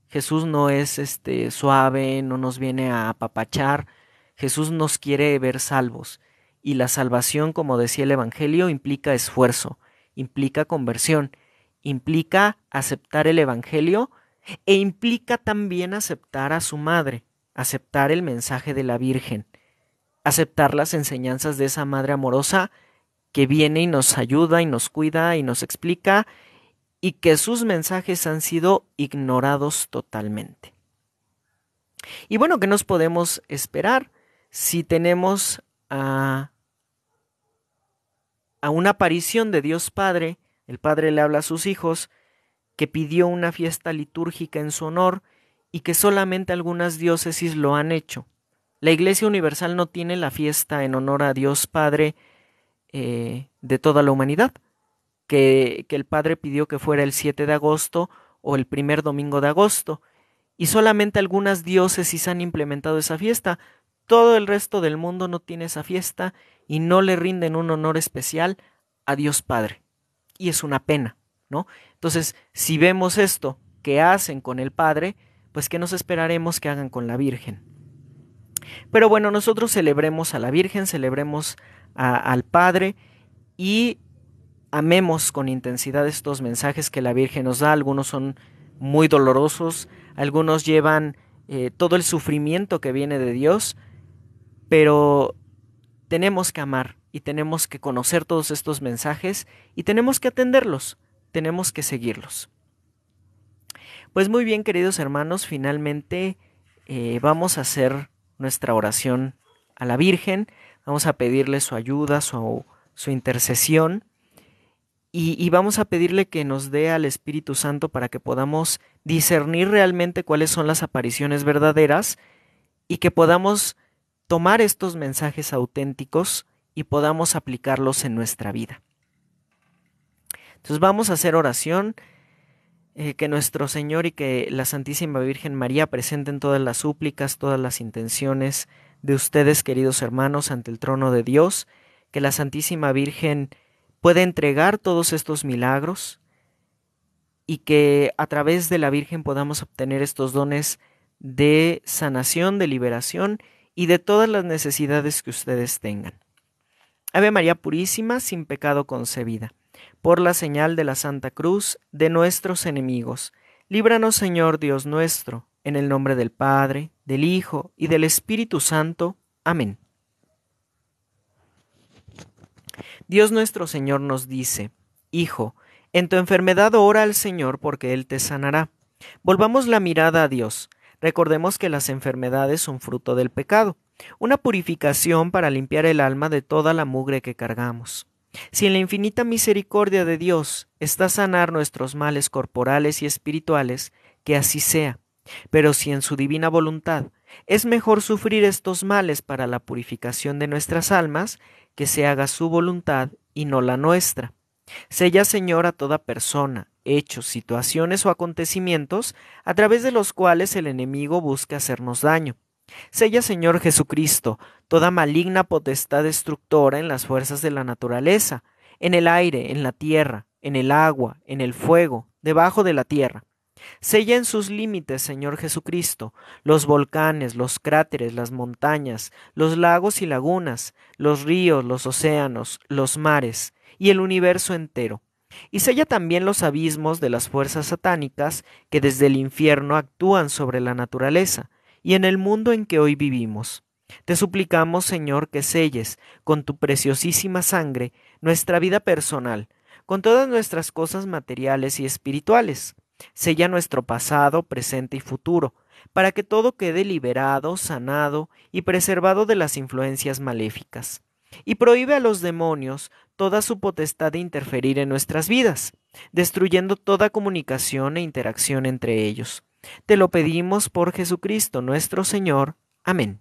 Jesús no es suave, no nos viene a apapachar. Jesús nos quiere ver salvos, y la salvación, como decía el Evangelio, implica esfuerzo, implica conversión, implica aceptar el Evangelio e implica también aceptar a su madre, aceptar el mensaje de la Virgen, aceptar las enseñanzas de esa madre amorosa que viene y nos ayuda y nos cuida y nos explica, y que sus mensajes han sido ignorados totalmente. Y bueno, ¿qué nos podemos esperar si tenemos a una aparición de Dios Padre? El Padre le habla a sus hijos, que pidió una fiesta litúrgica en su honor y que solamente algunas diócesis lo han hecho. La Iglesia Universal no tiene la fiesta en honor a Dios Padre de toda la humanidad, que el Padre pidió que fuera el 7 de agosto o el primer domingo de agosto, y solamente algunas diócesis han implementado esa fiesta. Todo el resto del mundo no tiene esa fiesta y no le rinden un honor especial a Dios Padre. Y es una pena, ¿no? Entonces, si vemos esto que hacen con el Padre, pues ¿qué nos esperaremos que hagan con la Virgen? Pero bueno, nosotros celebremos a la Virgen, celebremos al Padre y amemos con intensidad estos mensajes que la Virgen nos da. Algunos son muy dolorosos, algunos llevan todo el sufrimiento que viene de Dios, pero tenemos que amar y tenemos que conocer todos estos mensajes y tenemos que atenderlos, tenemos que seguirlos. Pues muy bien, queridos hermanos, finalmente vamos a hacer nuestra oración a la Virgen, vamos a pedirle su ayuda, su intercesión, y vamos a pedirle que nos dé al Espíritu Santo para que podamos discernir realmente cuáles son las apariciones verdaderas y que podamos tomar estos mensajes auténticos y podamos aplicarlos en nuestra vida. Entonces vamos a hacer oración, que nuestro Señor y que la Santísima Virgen María presenten todas las súplicas, todas las intenciones de ustedes, queridos hermanos, ante el trono de Dios, que la Santísima Virgen pueda entregar todos estos milagros y que a través de la Virgen podamos obtener estos dones de sanación, de liberación y de todas las necesidades que ustedes tengan. Ave María Purísima, sin pecado concebida, por la señal de la Santa Cruz de nuestros enemigos, líbranos, Señor Dios nuestro, en el nombre del Padre, del Hijo y del Espíritu Santo. Amén. Dios nuestro Señor nos dice: Hijo, en tu enfermedad ora al Señor porque Él te sanará. Volvamos la mirada a Dios. Recordemos que las enfermedades son fruto del pecado, una purificación para limpiar el alma de toda la mugre que cargamos. Si en la infinita misericordia de Dios está sanar nuestros males corporales y espirituales, que así sea. Pero si en su divina voluntad es mejor sufrir estos males para la purificación de nuestras almas, que se haga su voluntad y no la nuestra. Sella, Señor, a toda persona, hechos, situaciones o acontecimientos a través de los cuales el enemigo busca hacernos daño. Sella, Señor Jesucristo, toda maligna potestad destructora en las fuerzas de la naturaleza, en el aire, en la tierra, en el agua, en el fuego, debajo de la tierra. Sella en sus límites, Señor Jesucristo, los volcanes, los cráteres, las montañas, los lagos y lagunas, los ríos, los océanos, los mares y el universo entero. Y sella también los abismos de las fuerzas satánicas que desde el infierno actúan sobre la naturaleza y en el mundo en que hoy vivimos. Te suplicamos, Señor, que selles con tu preciosísima sangre nuestra vida personal, con todas nuestras cosas materiales y espirituales. Sella nuestro pasado, presente y futuro, para que todo quede liberado, sanado y preservado de las influencias maléficas. Y prohíbe a los demonios toda su potestad de interferir en nuestras vidas, destruyendo toda comunicación e interacción entre ellos. Te lo pedimos por Jesucristo nuestro Señor. Amén.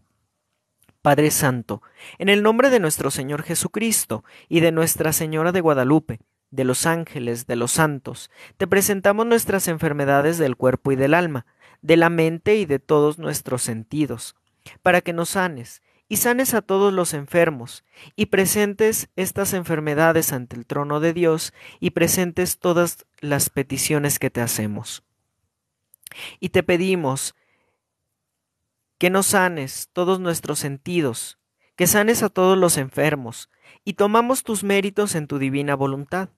Padre Santo, en el nombre de nuestro Señor Jesucristo y de Nuestra Señora de Guadalupe, de los ángeles, de los santos, te presentamos nuestras enfermedades del cuerpo y del alma, de la mente y de todos nuestros sentidos, para que nos sanes y sanes a todos los enfermos, y presentes estas enfermedades ante el trono de Dios, y presentes todas las peticiones que te hacemos. Y te pedimos que nos sanes todos nuestros sentidos, que sanes a todos los enfermos, y tomamos tus méritos en tu divina voluntad.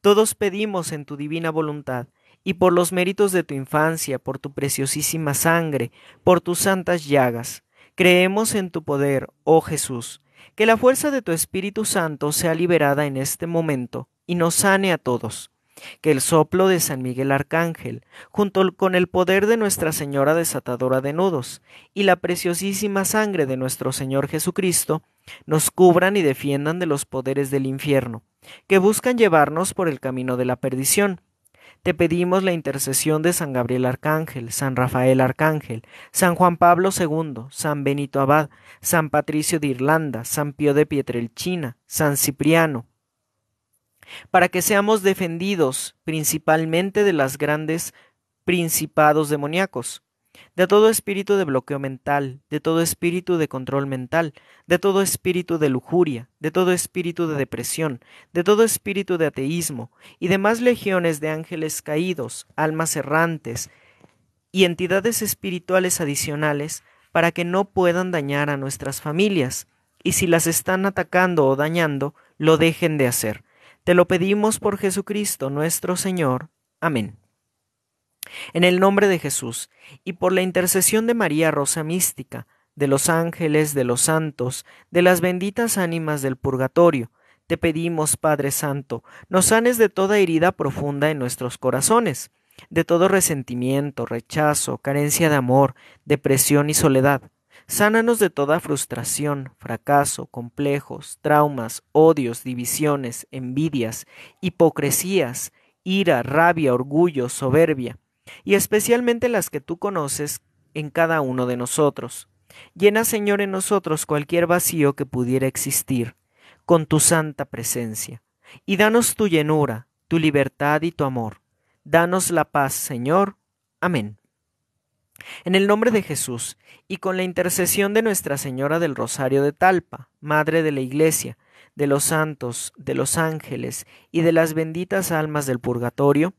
Todos pedimos en tu divina voluntad, y por los méritos de tu infancia, por tu preciosísima sangre, por tus santas llagas, creemos en tu poder, oh Jesús, que la fuerza de tu Espíritu Santo sea liberada en este momento, y nos sane a todos. Que el soplo de San Miguel Arcángel, junto con el poder de Nuestra Señora Desatadora de Nudos, y la preciosísima sangre de nuestro Señor Jesucristo, nos cubran y defiendan de los poderes del infierno, que buscan llevarnos por el camino de la perdición. Te pedimos la intercesión de San Gabriel Arcángel, San Rafael Arcángel, San Juan Pablo II, San Benito Abad, San Patricio de Irlanda, San Pío de Pietrelcina, San Cipriano, para que seamos defendidos principalmente de los grandes principados demoníacos, de todo espíritu de bloqueo mental, de todo espíritu de control mental, de todo espíritu de lujuria, de todo espíritu de depresión, de todo espíritu de ateísmo y demás legiones de ángeles caídos, almas errantes y entidades espirituales adicionales para que no puedan dañar a nuestras familias, y si las están atacando o dañando, lo dejen de hacer. Te lo pedimos por Jesucristo nuestro Señor. Amén. En el nombre de Jesús, y por la intercesión de María Rosa Mística, de los ángeles, de los santos, de las benditas ánimas del purgatorio, te pedimos, Padre Santo, nos sanes de toda herida profunda en nuestros corazones, de todo resentimiento, rechazo, carencia de amor, depresión y soledad. Sánanos de toda frustración, fracaso, complejos, traumas, odios, divisiones, envidias, hipocresías, ira, rabia, orgullo, soberbia, y especialmente las que tú conoces en cada uno de nosotros. Llena, Señor, en nosotros cualquier vacío que pudiera existir, con tu santa presencia, y danos tu llenura, tu libertad y tu amor. Danos la paz, Señor. Amén. En el nombre de Jesús, y con la intercesión de Nuestra Señora del Rosario de Talpa, Madre de la Iglesia, de los santos, de los ángeles y de las benditas almas del purgatorio,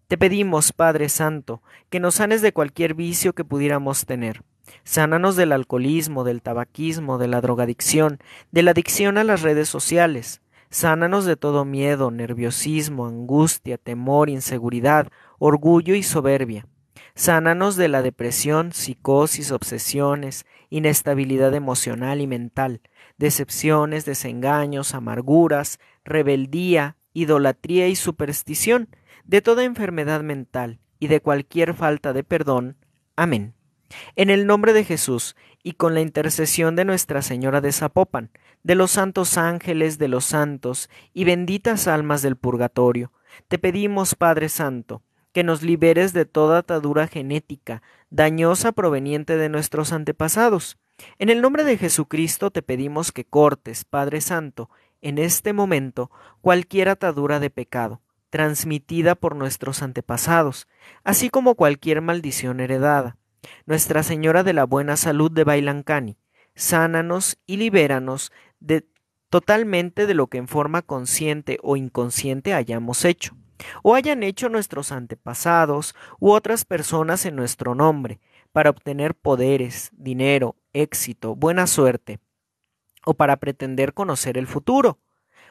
te pedimos, Padre Santo, que nos sanes de cualquier vicio que pudiéramos tener. Sánanos del alcoholismo, del tabaquismo, de la drogadicción, de la adicción a las redes sociales. Sánanos de todo miedo, nerviosismo, angustia, temor, inseguridad, orgullo y soberbia. Sánanos de la depresión, psicosis, obsesiones, inestabilidad emocional y mental, decepciones, desengaños, amarguras, rebeldía, idolatría y superstición, de toda enfermedad mental y de cualquier falta de perdón. Amén. En el nombre de Jesús, y con la intercesión de Nuestra Señora de Zapopan, de los santos ángeles, de los santos y benditas almas del purgatorio, te pedimos, Padre Santo, que nos liberes de toda atadura genética, dañosa proveniente de nuestros antepasados. En el nombre de Jesucristo te pedimos que cortes, Padre Santo, en este momento cualquier atadura de pecado, transmitida por nuestros antepasados, así como cualquier maldición heredada. Nuestra Señora de la Buena Salud de Bailancani, sánanos y libéranos totalmente de lo que en forma consciente o inconsciente hayamos hecho. o hayan hecho nuestros antepasados u otras personas en nuestro nombre, para obtener poderes, dinero, éxito, buena suerte, o para pretender conocer el futuro,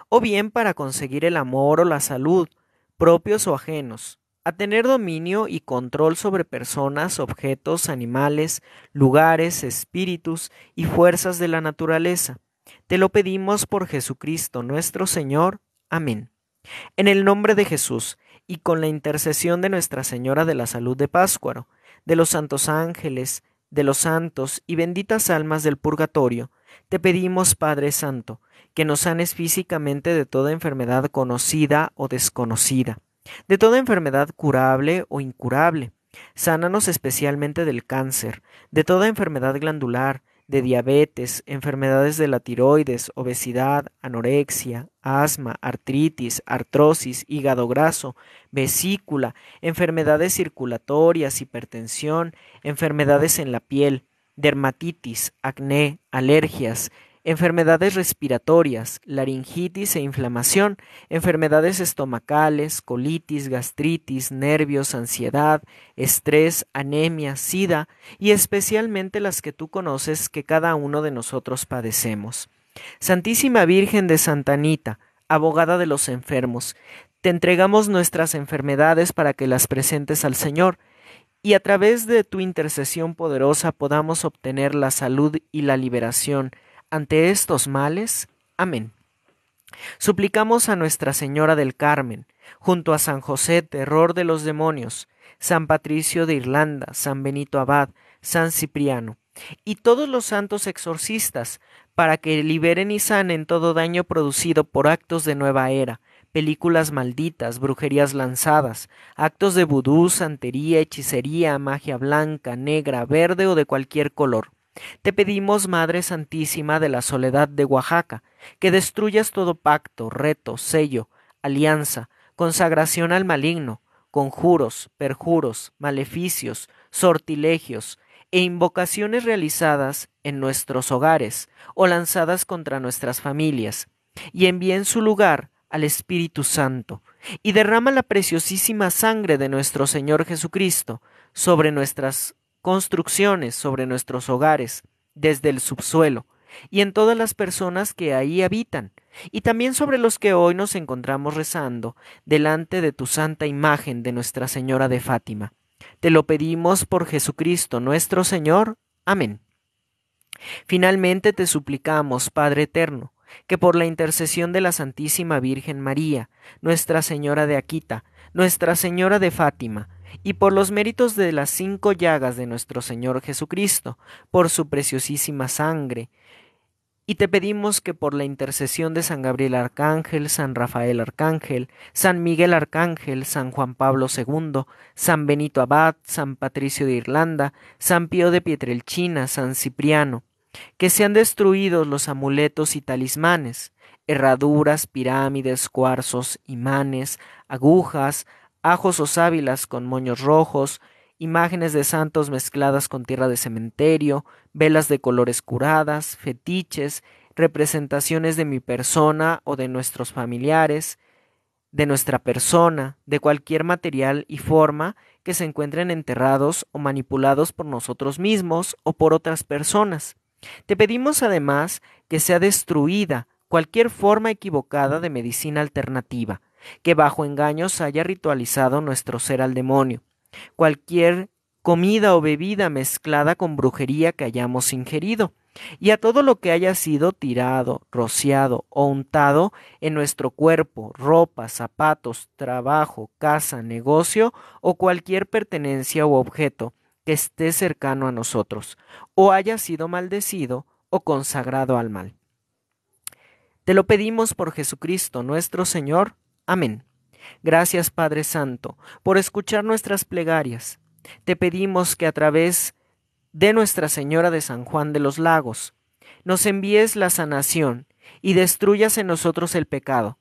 o bien para conseguir el amor o la salud, propios o ajenos, a tener dominio y control sobre personas, objetos, animales, lugares, espíritus y fuerzas de la naturaleza. Te lo pedimos por Jesucristo nuestro Señor. Amén. En el nombre de Jesús, y con la intercesión de Nuestra Señora de la Salud de Páscuaro, de los santos ángeles, de los santos y benditas almas del purgatorio, te pedimos, Padre Santo, que nos sanes físicamente de toda enfermedad conocida o desconocida, de toda enfermedad curable o incurable. Sánanos especialmente del cáncer, de toda enfermedad glandular, de diabetes, enfermedades de la tiroides, obesidad, anorexia, asma, artritis, artrosis, hígado graso, vesícula, enfermedades circulatorias, hipertensión, enfermedades en la piel, dermatitis, acné, alergias, enfermedades respiratorias, laringitis e inflamación, enfermedades estomacales, colitis, gastritis, nervios, ansiedad, estrés, anemia, sida y especialmente las que tú conoces que cada uno de nosotros padecemos. Santísima Virgen de Santa Anita, abogada de los enfermos, te entregamos nuestras enfermedades para que las presentes al Señor y a través de tu intercesión poderosa podamos obtener la salud y la liberación ante estos males. Amén. Suplicamos a Nuestra Señora del Carmen, junto a San José, terror de los demonios, San Patricio de Irlanda, San Benito Abad, San Cipriano, y todos los santos exorcistas, para que liberen y sanen todo daño producido por actos de nueva era, películas malditas, brujerías lanzadas, actos de vudú, santería, hechicería, magia blanca, negra, verde o de cualquier color. Te pedimos, Madre Santísima de la Soledad de Oaxaca, que destruyas todo pacto, reto, sello, alianza, consagración al maligno, conjuros, perjuros, maleficios, sortilegios e invocaciones realizadas en nuestros hogares o lanzadas contra nuestras familias, y envía en su lugar al Espíritu Santo, y derrama la preciosísima sangre de nuestro Señor Jesucristo sobre nuestras construcciones, sobre nuestros hogares, desde el subsuelo, y en todas las personas que ahí habitan, y también sobre los que hoy nos encontramos rezando delante de tu santa imagen de Nuestra Señora de Fátima. Te lo pedimos por Jesucristo nuestro Señor. Amén. Finalmente te suplicamos, Padre eterno, que por la intercesión de la Santísima Virgen María, Nuestra Señora de Aquita, Nuestra Señora de Fátima, y por los méritos de las 5 llagas de nuestro Señor Jesucristo, por su preciosísima sangre, y te pedimos que por la intercesión de San Gabriel Arcángel, San Rafael Arcángel, San Miguel Arcángel, San Juan Pablo II, San Benito Abad, San Patricio de Irlanda, San Pío de Pietrelcina, San Cipriano, que sean destruidos los amuletos y talismanes, herraduras, pirámides, cuarzos, imanes, agujas, ajos o sábilas con moños rojos, imágenes de santos mezcladas con tierra de cementerio, velas de colores curadas, fetiches, representaciones de mi persona o de nuestros familiares, de nuestra persona, de cualquier material y forma que se encuentren enterrados o manipulados por nosotros mismos o por otras personas. Te pedimos además que sea destruida cualquier forma equivocada de medicina alternativa, que bajo engaños haya ritualizado nuestro ser al demonio, cualquier comida o bebida mezclada con brujería que hayamos ingerido, y a todo lo que haya sido tirado, rociado o untado en nuestro cuerpo, ropa, zapatos, trabajo, casa, negocio o cualquier pertenencia u objeto que esté cercano a nosotros, o haya sido maldecido o consagrado al mal. Te lo pedimos por Jesucristo nuestro Señor. Amén. Gracias, Padre Santo, por escuchar nuestras plegarias. Te pedimos que a través de Nuestra Señora de San Juan de los Lagos nos envíes la sanación y destruyas en nosotros el pecado.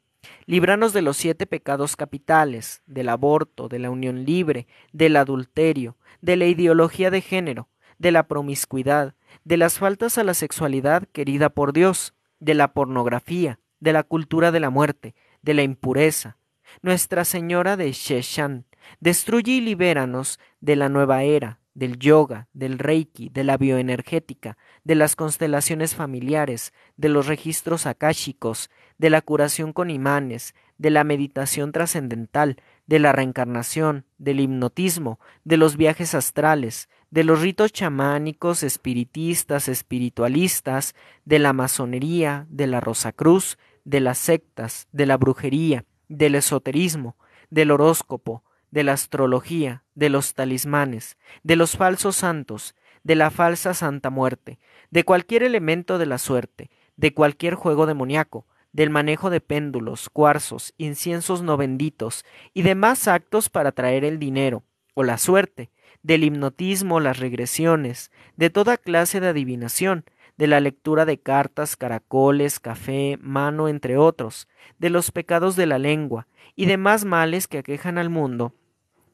Líbranos de los 7 pecados capitales, del aborto, de la unión libre, del adulterio, de la ideología de género, de la promiscuidad, de las faltas a la sexualidad querida por Dios, de la pornografía, de la cultura de la muerte, de la impureza, Nuestra Señora de Sheshan, destruye y libéranos de la nueva era, del yoga, del reiki, de la bioenergética, de las constelaciones familiares, de los registros akáshicos, de la curación con imanes, de la meditación trascendental, de la reencarnación, del hipnotismo, de los viajes astrales, de los ritos chamánicos, espiritistas, espiritualistas, de la masonería, de la Rosacruz, de las sectas, de la brujería, del esoterismo, del horóscopo, de la astrología, de los talismanes, de los falsos santos, de la falsa santa muerte, de cualquier elemento de la suerte, de cualquier juego demoníaco, del manejo de péndulos, cuarzos, inciensos no benditos y demás actos para traer el dinero o la suerte, del hipnotismo, las regresiones, de toda clase de adivinación, de la lectura de cartas, caracoles, café, mano, entre otros, de los pecados de la lengua y demás males que aquejan al mundo,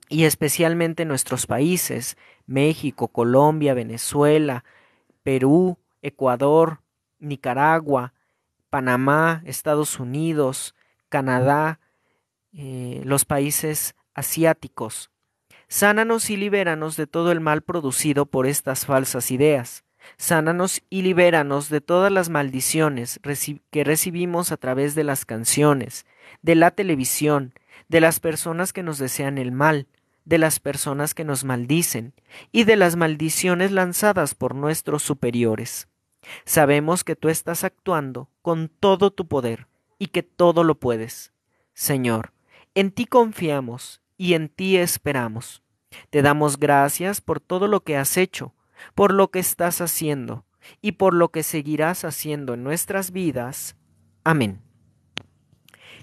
y especialmente nuestros países, México, Colombia, Venezuela, Perú, Ecuador, Nicaragua, Panamá, Estados Unidos, Canadá, los países asiáticos. Sánanos y libéranos de todo el mal producido por estas falsas ideas. Sánanos y libéranos de todas las maldiciones que recibimos a través de las canciones, de la televisión, de las personas que nos desean el mal, de las personas que nos maldicen y de las maldiciones lanzadas por nuestros superiores. Sabemos que tú estás actuando con todo tu poder y que todo lo puedes. Señor, en ti confiamos y en ti esperamos. Te damos gracias por todo lo que has hecho, por lo que estás haciendo y por lo que seguirás haciendo en nuestras vidas. Amén.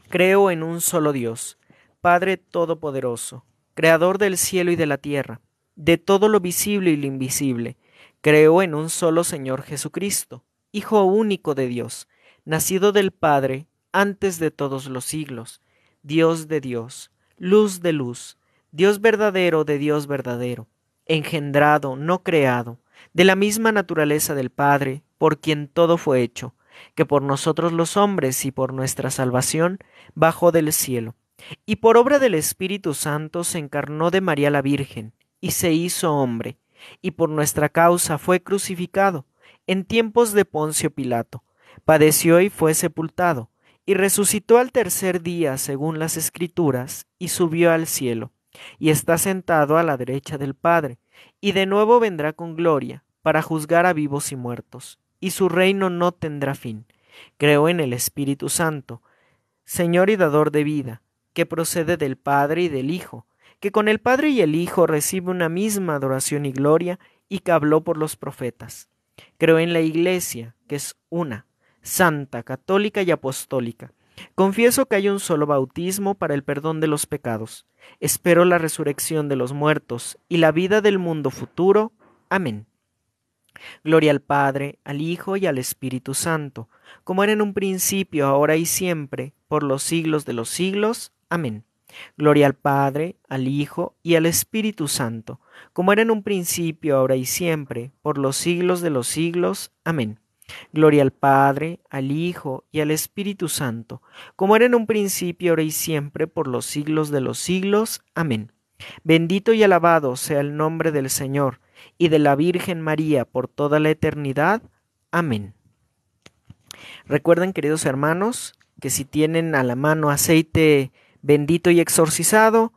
Creo en un solo Dios, Padre Todopoderoso, Creador del cielo y de la tierra, de todo lo visible y lo invisible. Creo en un solo Señor Jesucristo, Hijo único de Dios, nacido del Padre antes de todos los siglos, Dios de Dios, luz de luz, Dios verdadero de Dios verdadero, engendrado, no creado, de la misma naturaleza del Padre, por quien todo fue hecho, que por nosotros los hombres y por nuestra salvación bajó del cielo, y por obra del Espíritu Santo se encarnó de María la Virgen, y se hizo hombre, y por nuestra causa fue crucificado, en tiempos de Poncio Pilato, padeció y fue sepultado, y resucitó al tercer día según las Escrituras, y subió al cielo, y está sentado a la derecha del Padre, y de nuevo vendrá con gloria, para juzgar a vivos y muertos, y su reino no tendrá fin. Creo en el Espíritu Santo, Señor y dador de vida, que procede del Padre y del Hijo, que con el Padre y el Hijo recibe una misma adoración y gloria, y que habló por los profetas. Creo en la Iglesia, que es una, santa, católica y apostólica. Confieso que hay un solo bautismo para el perdón de los pecados. Espero la resurrección de los muertos y la vida del mundo futuro. Amén. Gloria al Padre, al Hijo y al Espíritu Santo, como era en un principio, ahora y siempre, por los siglos de los siglos. Amén. Gloria al Padre, al Hijo y al Espíritu Santo, como era en un principio, ahora y siempre, por los siglos de los siglos. Amén. Gloria al Padre, al Hijo y al Espíritu Santo, como era en un principio, ahora y siempre, por los siglos de los siglos. Amén. Bendito y alabado sea el nombre del Señor y de la Virgen María por toda la eternidad. Amén. Recuerden, queridos hermanos, que si tienen a la mano aceite bendito y exorcizado,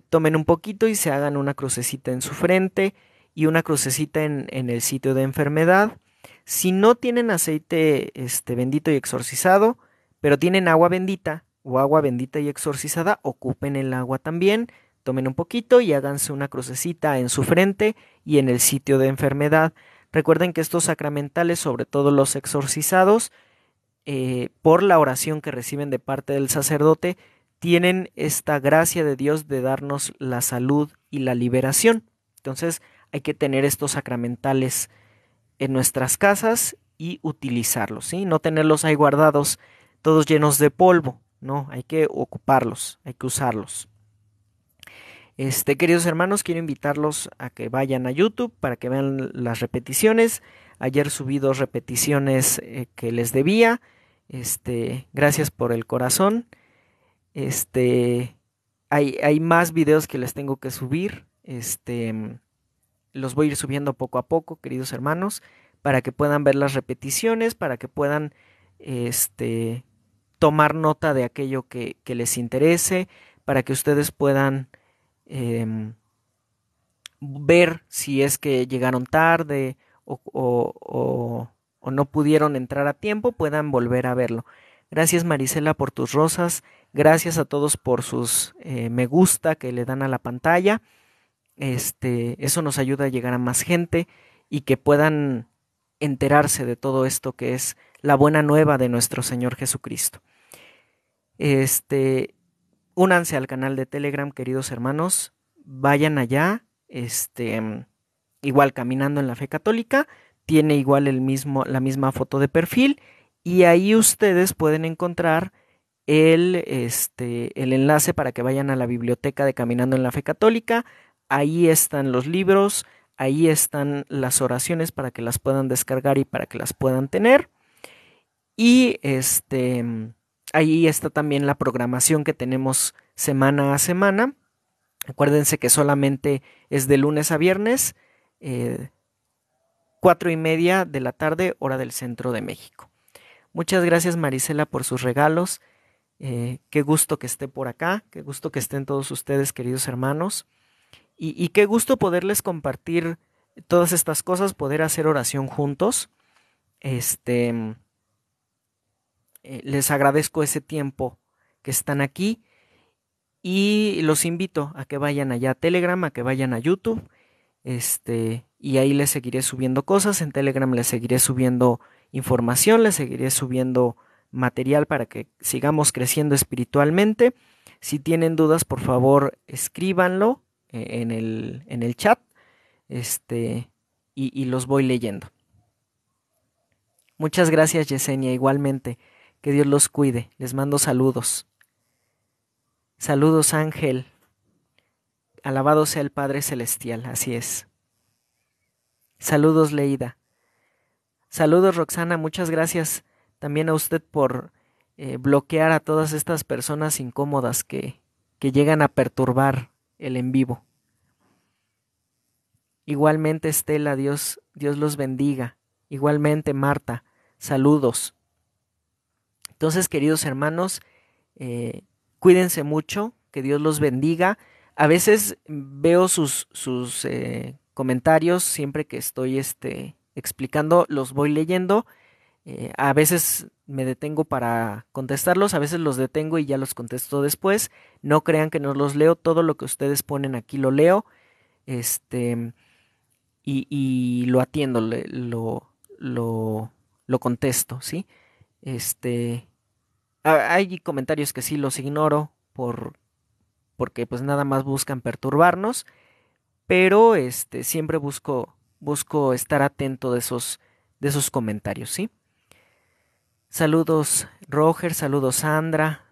tomen un poquito y se hagan una crucecita en su frente y una crucecita en el sitio de enfermedad. Si no tienen aceite bendito y exorcizado, pero tienen agua bendita o agua bendita y exorcizada, ocupen el agua también, tomen un poquito y háganse una crucecita en su frente y en el sitio de enfermedad. Recuerden que estos sacramentales, sobre todo los exorcizados, por la oración que reciben de parte del sacerdote, tienen esta gracia de Dios de darnos la salud y la liberación. Entonces hay que tener estos sacramentales en nuestras casas y utilizarlos, ¿sí? No tenerlos ahí guardados todos llenos de polvo, no, hay que ocuparlos, hay que usarlos. Queridos hermanos, quiero invitarlos a que vayan a YouTube para que vean las repeticiones. Ayer subí 2 repeticiones que les debía. Gracias por el corazón. Hay más videos que les tengo que subir. Los voy a ir subiendo poco a poco, queridos hermanos, para que puedan ver las repeticiones, para que puedan tomar nota de aquello que les interese, para que ustedes puedan ver si es que llegaron tarde o no pudieron entrar a tiempo, puedan volver a verlo. Gracias, Marisela, por tus rosas. Gracias a todos por sus me gusta que le dan a la pantalla. Eso nos ayuda a llegar a más gente y que puedan enterarse de todo esto que es la buena nueva de nuestro Señor Jesucristo. Únanse al canal de Telegram, queridos hermanos. Vayan allá. Igual Caminando en la Fe Católica. Tiene igual la misma foto de perfil. Y ahí ustedes pueden encontrar el enlace para que vayan a la biblioteca de Caminando en la Fe Católica. Ahí están los libros, ahí están las oraciones para que las puedan descargar y para que las puedan tener. Y ahí está también la programación que tenemos semana a semana. Acuérdense que solamente es de lunes a viernes, 4:30 de la tarde, hora del centro de México. Muchas gracias, Marisela, por sus regalos. Qué gusto que esté por acá, qué gusto que estén todos ustedes, queridos hermanos. Y qué gusto poderles compartir todas estas cosas, poder hacer oración juntos. Les agradezco ese tiempo que están aquí y los invito a que vayan allá a Telegram, a que vayan a YouTube. Y ahí les seguiré subiendo cosas. En Telegram les seguiré subiendo información, les seguiré subiendo material para que sigamos creciendo espiritualmente. Si tienen dudas, por favor, escríbanlo en el chat, y los voy leyendo. Muchas gracias, Yesenia, igualmente. Que Dios los cuide. Les mando saludos. Saludos, Ángel. Alabado sea el Padre Celestial, así es. Saludos, Leida. Saludos, Roxana, muchas gracias también a usted por bloquear a todas estas personas incómodas que llegan a perturbar el en vivo. Igualmente, Estela, Dios los bendiga. Igualmente, Marta, saludos. Entonces, queridos hermanos, cuídense mucho, que Dios los bendiga. A veces veo sus comentarios, siempre que estoy explicando, los voy leyendo. A veces me detengo para contestarlos, a veces los detengo y ya los contesto después. No crean que no los leo, todo lo que ustedes ponen aquí lo leo, y lo atiendo, lo contesto, ¿sí? Hay comentarios que sí los ignoro porque pues nada más buscan perturbarnos, pero siempre busco estar atento de esos comentarios, ¿sí? Saludos, Roger, saludos, Sandra,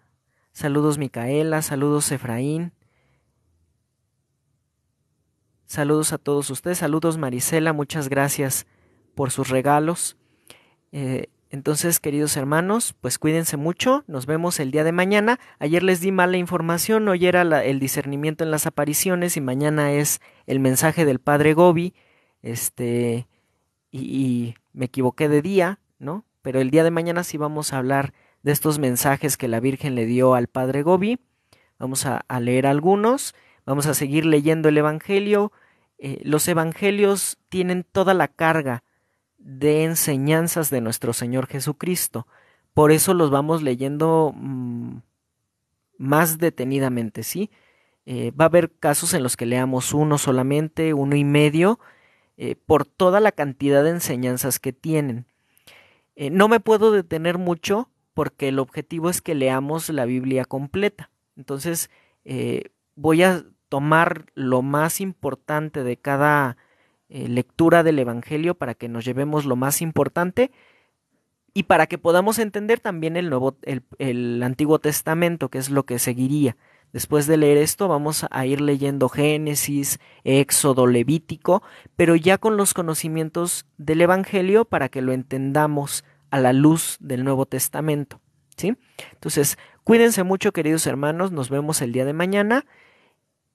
saludos, Micaela, saludos, Efraín, saludos a todos ustedes, saludos, Marisela, muchas gracias por sus regalos. Entonces, queridos hermanos, pues cuídense mucho, nos vemos el día de mañana. Ayer les di mala información, hoy era el discernimiento en las apariciones y mañana es el mensaje del Padre Gobi, y me equivoqué de día, ¿no? Pero el día de mañana sí vamos a hablar de estos mensajes que la Virgen le dio al Padre Gobi. Vamos a leer algunos, vamos a seguir leyendo el Evangelio. Los Evangelios tienen toda la carga de enseñanzas de nuestro Señor Jesucristo. Por eso los vamos leyendo más detenidamente, ¿sí? Va a haber casos en los que leamos uno solamente, 1.5, por toda la cantidad de enseñanzas que tienen. No me puedo detener mucho porque el objetivo es que leamos la Biblia completa. Entonces, voy a tomar lo más importante de cada lectura del Evangelio para que nos llevemos lo más importante y para que podamos entender también el Antiguo Testamento, que es lo que seguiría. Después de leer esto vamos a ir leyendo Génesis, Éxodo, Levítico, pero ya con los conocimientos del Evangelio para que lo entendamos a la luz del Nuevo Testamento, ¿sí? Entonces, Cuídense mucho, queridos hermanos, nos vemos el día de mañana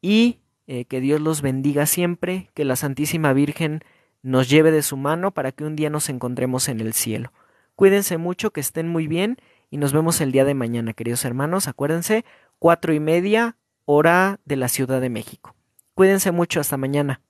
y que Dios los bendiga siempre, que la Santísima Virgen nos lleve de su mano para que un día nos encontremos en el cielo. Cuídense mucho, que estén muy bien y nos vemos el día de mañana, queridos hermanos. Acuérdense, 4:30 hora de la Ciudad de México. Cuídense mucho, hasta mañana.